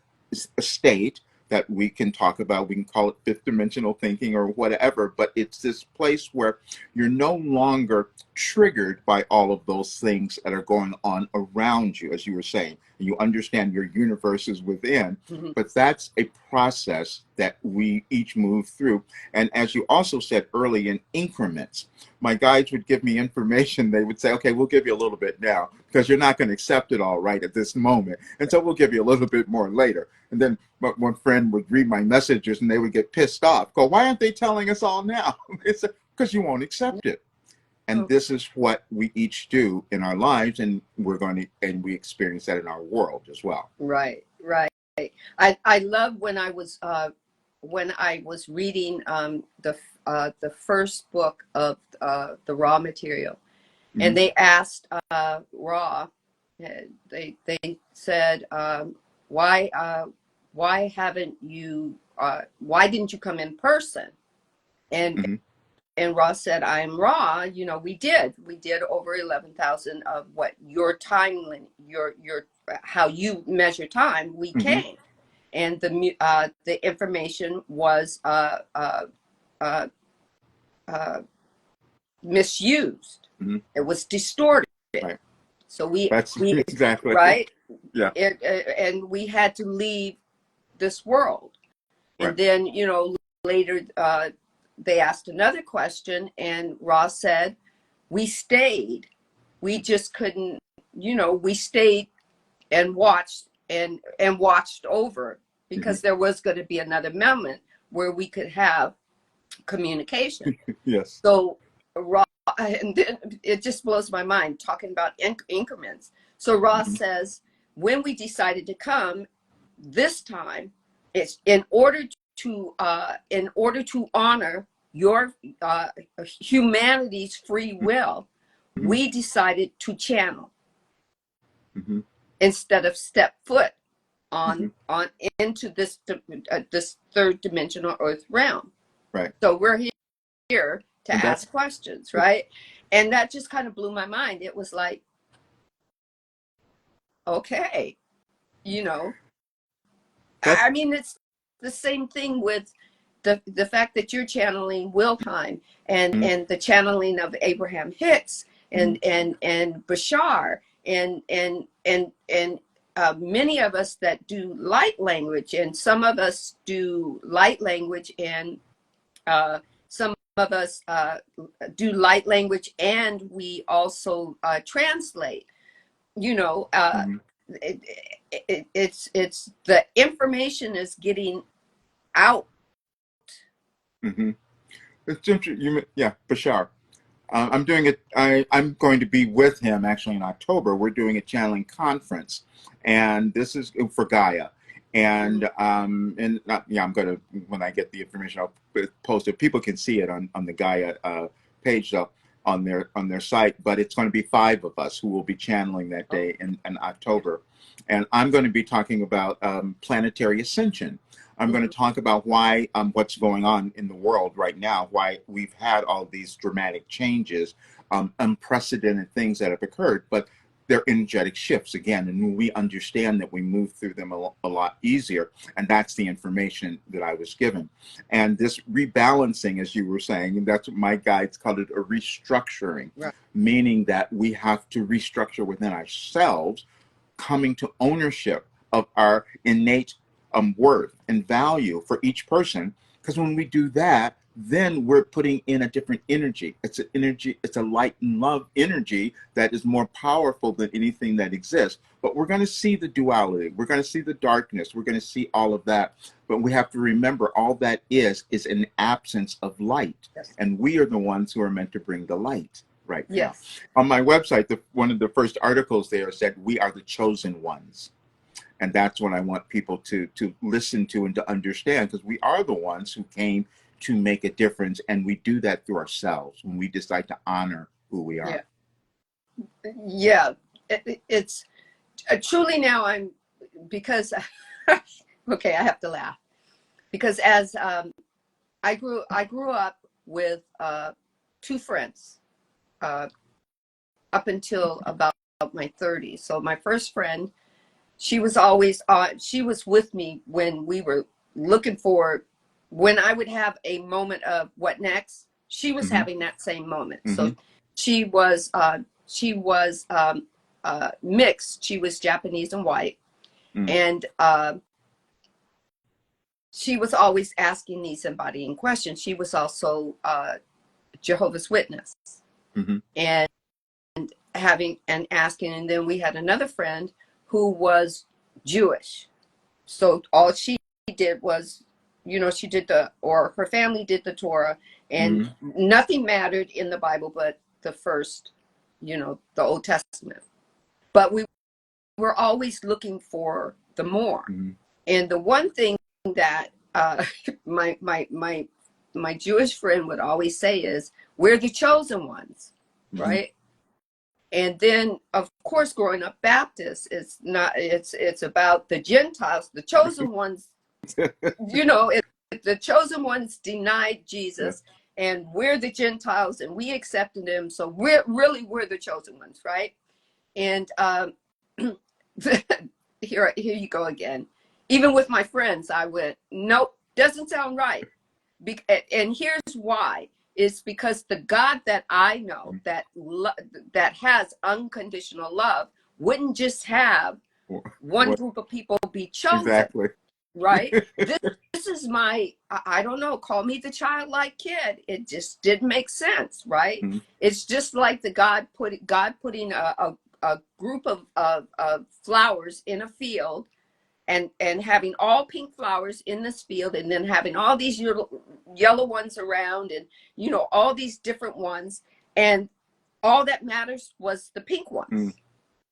state that we can talk about. We can call it fifth dimensional thinking or whatever, but it's this place where you're no longer triggered by all of those things that are going on around you, as you were saying. You understand your universe is within, Mhm. but that's a process that we each move through. And as you also said early, in increments. My guides would give me information. They would say, okay, we'll give you a little bit now because you're not going to accept it all right at this moment. And so we'll give you a little bit more later. And then one friend would read my messages and they would get pissed off. Go, why aren't they telling us all now? It's because you won't accept it. And this is what we each do in our lives, and we experience that in our world as well. Right, right. I love when I was reading the first book of the raw material, and they asked Raw, they said, why haven't you why didn't you come in person? And Ross said, I'm Raw. You know, we did over 11,000 of what your timeline, your how you measure time. We came, and the information was misused. It was distorted. Right. So That's we exactly right, yeah. And we had to leave this world. And Right. then, you know, later they asked another question, and Ross said, we stayed. We just couldn't, you know, we stayed and watched and watched over because there was going to be another moment where we could have communication. Yes. So Ross, and then it just blows my mind talking about increments. So Ross says, when we decided to come this time, it's in order to honor your humanity's free will, we decided to channel instead of step foot on into this third dimensional earth realm. Right. So we're here to And ask questions, right? And that just kind of blew my mind. It was like, okay, you know, I mean, it's the same thing with the fact that you're channeling Wilhelm and the channeling of Abraham Hicks and Bashar and many of us that do light language, and some of us do light language, and some of us do light language, and we also translate. You know, it's the information is getting out. It's interesting. Yeah, Bashar. I'm doing it. I'm going to be with him actually in October. We're doing a channeling conference, and this is for Gaia. And I'm going to, when I get the information, I'll post it. People can see it on the Gaia page though, on their site. But it's going to be 5 of us who will be channeling that day in October, and I'm going to be talking about planetary ascension. I'm going to talk about why what's going on in the world right now, why we've had all these dramatic changes, unprecedented things that have occurred, but they're energetic shifts again, and we understand that we move through them a lot easier, and that's the information that I was given. And this rebalancing, as you were saying, and that's what my guides called it, a restructuring, meaning that we have to restructure within ourselves, coming to ownership of our innate worth and value for each person, because when we do that, then we're putting in a different energy. It's an energy, it's a light and love energy that is more powerful than anything that exists. But we're going to see the duality. We're going to see the darkness. We're going to see all of that. But we have to remember all that is an absence of light. Yes. And we are the ones who are meant to bring the light right now. Yes. On my website, one of the first articles there said, we are the chosen ones. And that's what I want people to listen to and to understand, because we are the ones who came to make a difference, and we do that through ourselves when we decide to honor who we are. Yeah. It's truly now because okay, I have to laugh, because as I grew up with two friends up until about my 30s. So my first friend, she was always she was with me when we were looking for, when I would have a moment of what next, she was having that same moment. So she was mixed. She was Japanese and white. And she was always asking these embodying questions. She was also Jehovah's Witness. And having and asking. And then we had another friend who was Jewish. So all she did was, she did her family did the Torah, and nothing mattered in the Bible but the first, the Old Testament. But we were always looking for the more. And the one thing that my Jewish friend would always say is, we're the chosen ones, right? And then, of course, growing up Baptist, it's about the Gentiles, the chosen ones. The chosen ones denied Jesus, and we're the Gentiles, and we accepted him. So we're the chosen ones, right? And here you go again. Even with my friends, I went, nope, doesn't sound right. And here's why. It's because the God that I know that has unconditional love wouldn't just have one group of people be chosen. Exactly. Right? This is I don't know, call me the childlike kid. It just didn't make sense, right? It's just like God putting a group of flowers in a field, and having all pink flowers in this field, and then having all these yellow ones around, and all these different ones, and all that matters was the pink ones.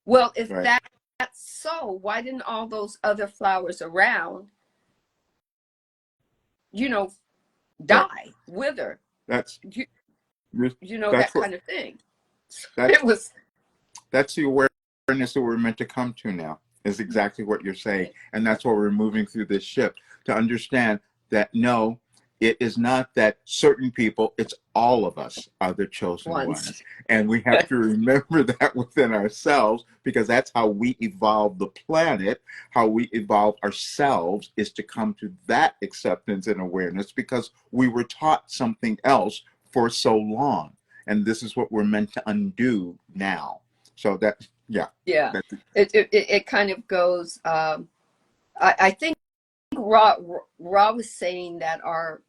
Well, if that's so, why didn't all those other flowers around die, wither? That's that kind of thing. That's the awareness that we're meant to come to now, is exactly what you're saying. And that's why we're moving through this shift, to understand that no, it is not that certain people, it's all of us are the chosen ones. And we have to remember that within ourselves, because that's how we evolve the planet, how we evolve ourselves, is to come to that acceptance and awareness, because we were taught something else for so long. And this is what we're meant to undo now. So that, it kind of goes, I think Ra was saying that our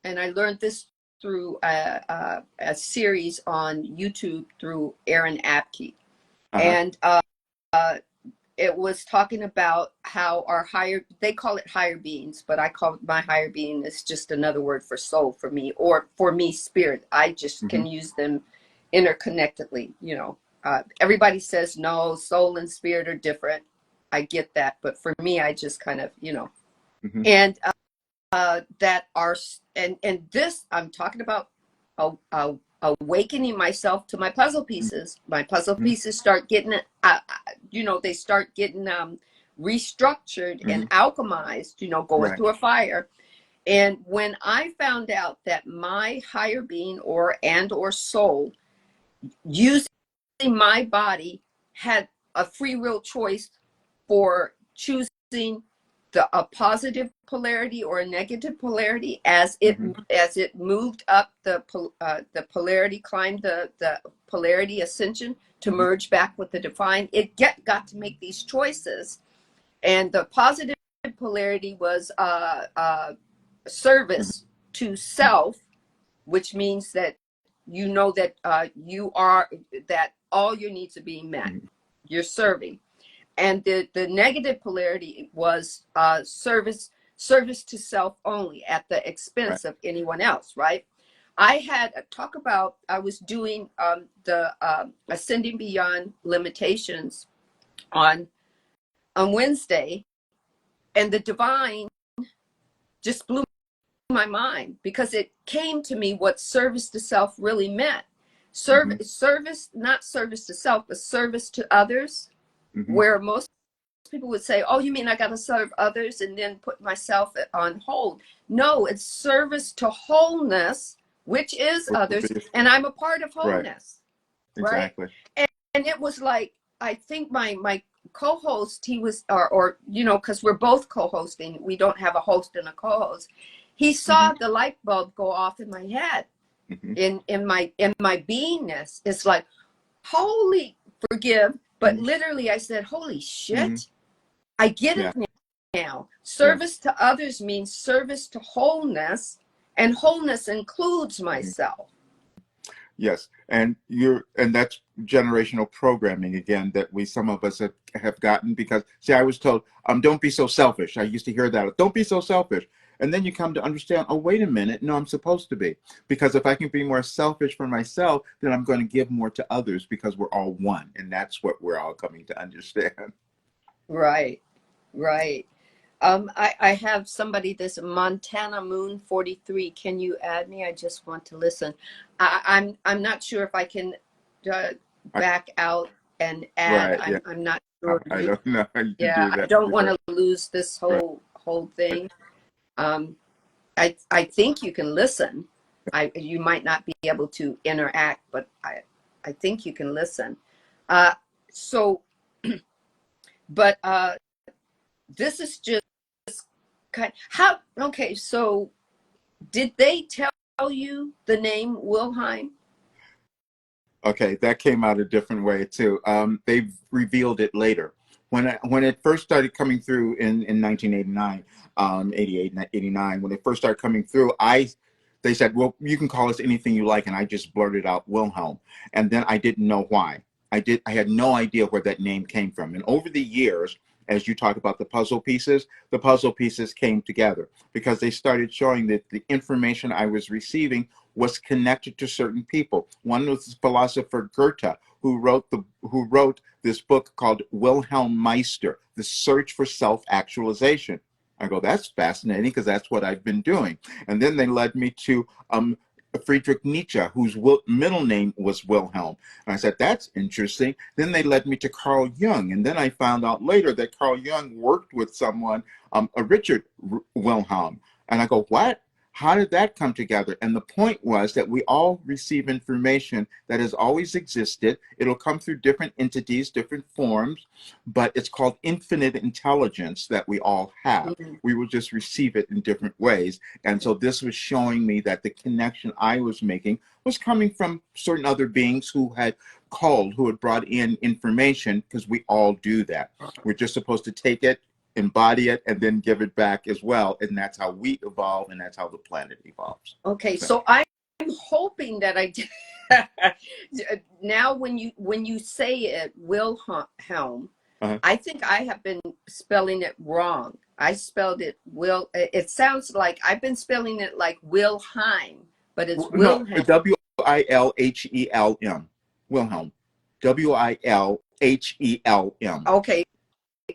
and I learned this through a series on YouTube through Aaron Apke. And it was talking about how our they call it higher beings, but I call my higher being is just another word for soul for me, or for me, spirit. I just can use them interconnectedly. Everybody says no, soul and spirit are different. I get that, but for me, I just kind of, and that and this, I'm talking about awakening myself to my puzzle pieces. My puzzle pieces start getting, they start getting restructured and alchemized, going through a fire. And when I found out that my higher being or soul, using my body, had a free will choice for choosing a positive polarity or a negative polarity, as it moved up the polarity, climbed the polarity ascension to merge back with the divine, it got to make these choices. And the positive polarity was service to self, which means that you know that you are, that all your needs are being met. You're serving. And the negative polarity was service to self only at the expense of anyone else, right? I had I was doing the Ascending Beyond Limitations on Wednesday, and the divine just blew my mind, because it came to me what service to self really meant. Service, not service to self, but service to others, where most people would say, oh, you mean I got to serve others and then put myself on hold? No, it's service to wholeness, which is others, and I'm a part of wholeness. Exactly. Right? And it was like, I think my co-host, he was, or you know, because we're both co-hosting, we don't have a host and a co-host. He saw the light bulb go off in my head, in my beingness. It's like, holy, forgive, but literally I said, holy shit, I get it now. Service to others means service to wholeness, and wholeness includes myself. Yes, and that's generational programming again that some of us have gotten, because see, I was told, don't be so selfish. I used to hear that, don't be so selfish. And then you come to understand, oh, wait a minute, no, I'm supposed to be. Because if I can be more selfish for myself, then I'm going to give more to others, because we're all one. And that's what we're all coming to understand. Right, right. I have somebody, this Montana Moon 43. Can you add me? I just want to listen. I'm not sure if I can back out and add. Right, yeah. I'm not sure. I don't know how you can do that. I don't want to lose this whole thing. I think you can listen. You might not be able to interact, but I think you can listen. But this is just okay, so did they tell you the name Wilhelm? Okay, that came out a different way too. They've revealed it later. When it first started coming through in 1989, 88, 89, when it first started coming through, they said, well, you can call us anything you like, and I just blurted out Wilhelm. And then I didn't know why. I had no idea where that name came from. And over the years, as you talk about the puzzle pieces came together, because they started showing that the information I was receiving was connected to certain people. One was the philosopher Goethe, who wrote this book called Wilhelm Meister, The Search for Self-Actualization. I go, that's fascinating, because that's what I've been doing. And then they led me to Friedrich Nietzsche, whose middle name was Wilhelm. And I said, that's interesting. Then they led me to Carl Jung. And then I found out later that Carl Jung worked with someone, a Richard Wilhelm. And I go, what? How did that come together? And the point was that we all receive information that has always existed. It'll come through different entities, different forms, but it's called infinite intelligence that we all have. We will just receive it in different ways. And so this was showing me that the connection I was making was coming from certain other beings who had called, who had brought in information, because we all do that. We're just supposed to take it, embody it, and then give it back as well. And that's how we evolve, and that's how the planet evolves. Okay, so I'm hoping that I did. Now when you say it, Wilhelm, I think I have been spelling it wrong. I spelled it it sounds like I've been spelling it like Wilhelm, but it's Wilhelm. No, W-I-L-H-E-L-M. Wilhelm. W-I-L-H-E-L-M. Okay.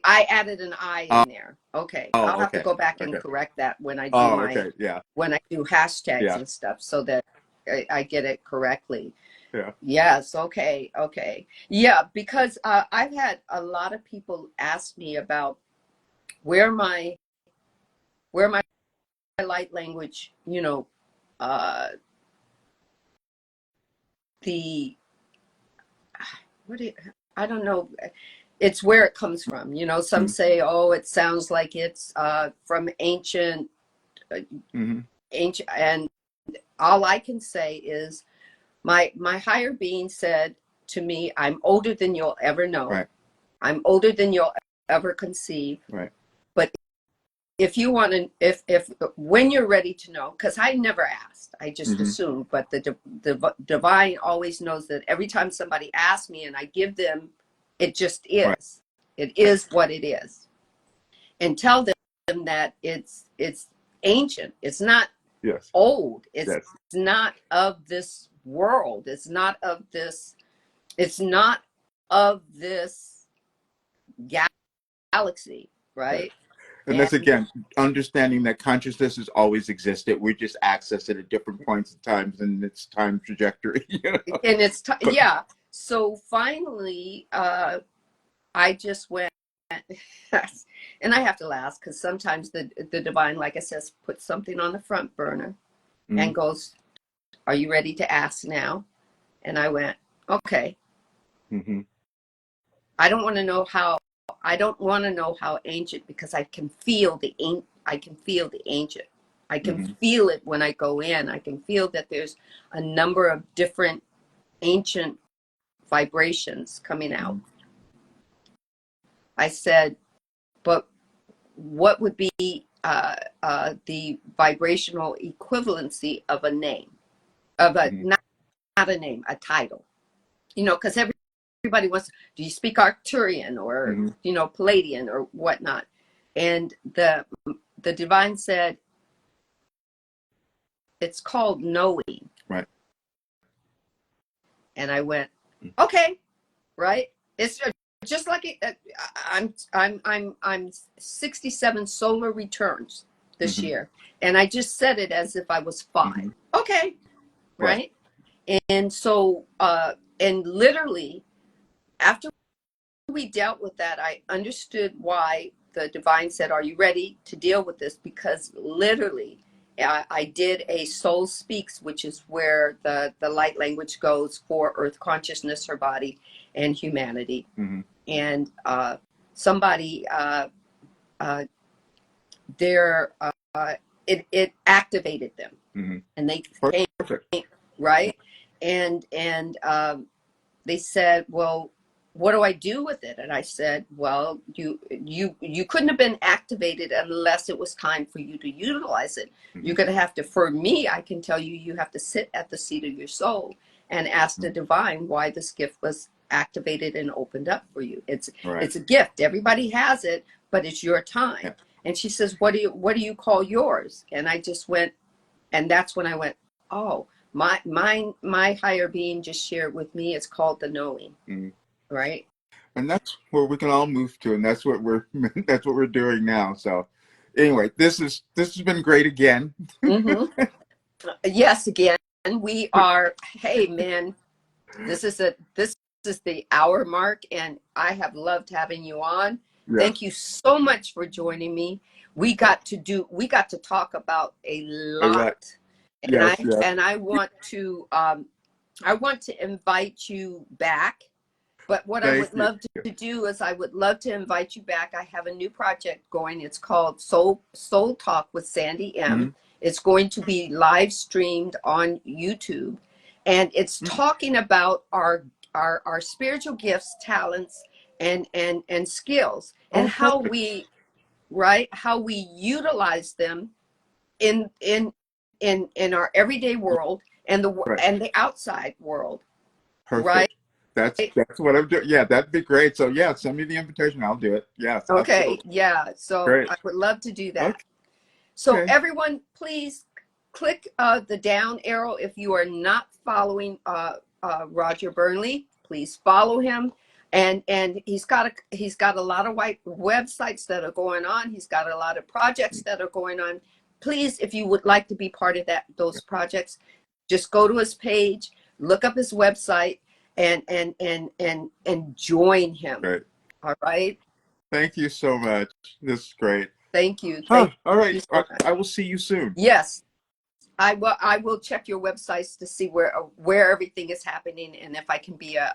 I added an I in there. Okay. I'll have to go back and correct that when I do when I do hashtags and stuff, so that I get it correctly. Yeah. Yes. Okay. Okay. Yeah, because I've had a lot of people ask me about where my light language, I don't know. It's where it comes from. Some say, oh, it sounds like it's from ancient, and all I can say is my higher being said to me, I'm older than you'll ever know. Right. I'm older than you'll ever conceive. Right. But if you want to, if when you're ready to know, because I never asked, I just assumed, but the divine always knows that every time somebody asks me and I give them, it just is. Right. It is what it is. And tell them that it's ancient. It's not old. It's not of this world. It's not of this. It's not of this galaxy, right? And that's, again, understanding that consciousness has always existed. We just access it at different points in times in its time trajectory. You know? And it's yeah. So finally, I just went, and I have to laugh because sometimes the divine, like I says, puts something on the front burner and goes, "Are you ready to ask now?" And I went, "Okay." I don't want to know how. I don't want to know how ancient, because I can feel the ancient. I can feel it when I go in. I can feel that there's a number of different ancient vibrations coming out. I said, but what would be the vibrational equivalency of a name, of a not a name, a title? You know, because everybody wants, do you speak Arcturian or you know, Palladian or whatnot? And the divine said, it's called knowing. Right. And I went, okay, right? It's just like I'm 67 solar returns this year, and I just said it as if I was 5. Okay, right? And so and literally after we dealt with that, I understood why the divine said, are you ready to deal with this? Because literally I did a soul speaks, which is where the light language goes for earth consciousness, her body, and humanity. And somebody it activated them, and they came, right, and they said, well, what do I do with it? And I said, well, you couldn't have been activated unless it was time for you to utilize it. You're going to have to, for me, I can tell you, you have to sit at the seat of your soul and ask the divine why this gift was activated and opened up for you. It's a gift. Everybody has it, but it's your time. And she says, what do you call yours? And I just went, and that's when I went, oh, my higher being just shared with me, it's called the knowing. Right. And that's where we can all move to, and that's what we're doing now. So anyway, this has been great again. Yes, again, we are, hey man, this is the hour mark, and I have loved having you on. Thank you so much for joining me. We got to talk about a lot. And I want to invite you back. But what I would love to do is I would love to invite you back. I have a new project going. It's called Soul Talk with Sandy M. It's going to be live streamed on YouTube, and it's talking about our spiritual gifts, talents, and skills, and how we utilize them in our everyday world and the outside world. Right. That's what I'm doing. Yeah, that'd be great. So yeah, send me the invitation. I'll do it. Yes. Okay. Absolutely. Yeah. So great. I would love to do that. So everyone, please click the down arrow if you are not following Roger Burnley. Please follow him. And he's got a lot of websites that are going on. He's got a lot of projects that are going on. Please, if you would like to be part of those projects, just go to his page, look up his website, and join him. Great. All right. Thank you so much. This is great. Thank you. All right. I will see you soon. Yes, I will check your websites to see where everything is happening, and if I can be a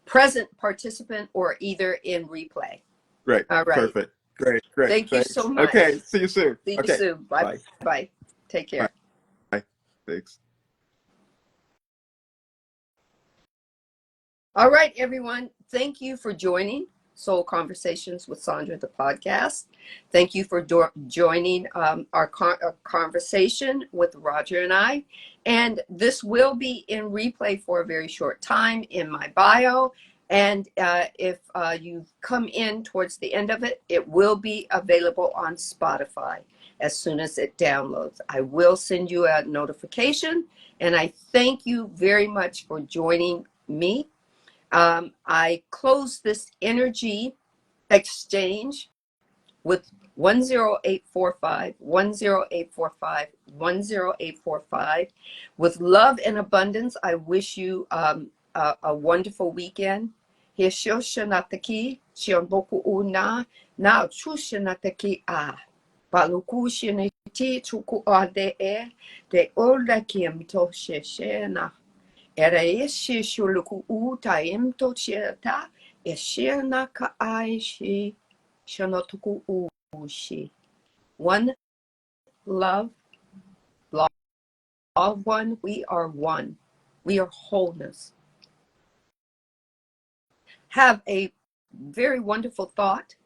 present participant or either in replay. Great. All right. Perfect. Great. Thank you so much. Okay. See you soon. See you soon. Bye. Bye. Take care. Bye. Thanks. All right, everyone. Thank you for joining. Soul Conversations with Sandra, the podcast. Thank you for joining our conversation with Roger and I. And this will be in replay for a very short time in my bio. And if you come in towards the end of it, it will be available on Spotify as soon as it downloads. I will send you a notification. And I thank you very much for joining me. I close this energy exchange with 10845, 10845, 10845. With love and abundance, I wish you a wonderful weekend. He shoshanataki, shionboku una, na chushanataki a. Baluku shiniti chuku ade de olda kiem to sheshena. Era eshe shuluku uta imto chieta, eshena ka aishi, shanotuku ushi. One love, love one, we are one. We are wholeness. Have a very wonderful thought.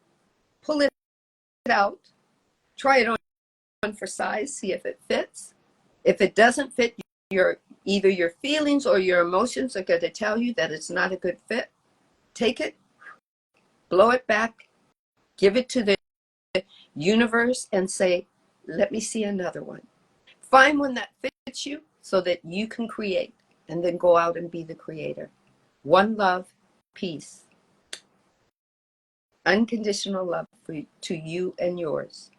Pull it out. Try it on for size. See if it fits. If it doesn't fit, either your feelings or your emotions are going to tell you that it's not a good fit. Take it, blow it back, give it to the universe and say, let me see another one. Find one that fits you so that you can create, and then go out and be the creator. One love, peace, unconditional love to you and yours.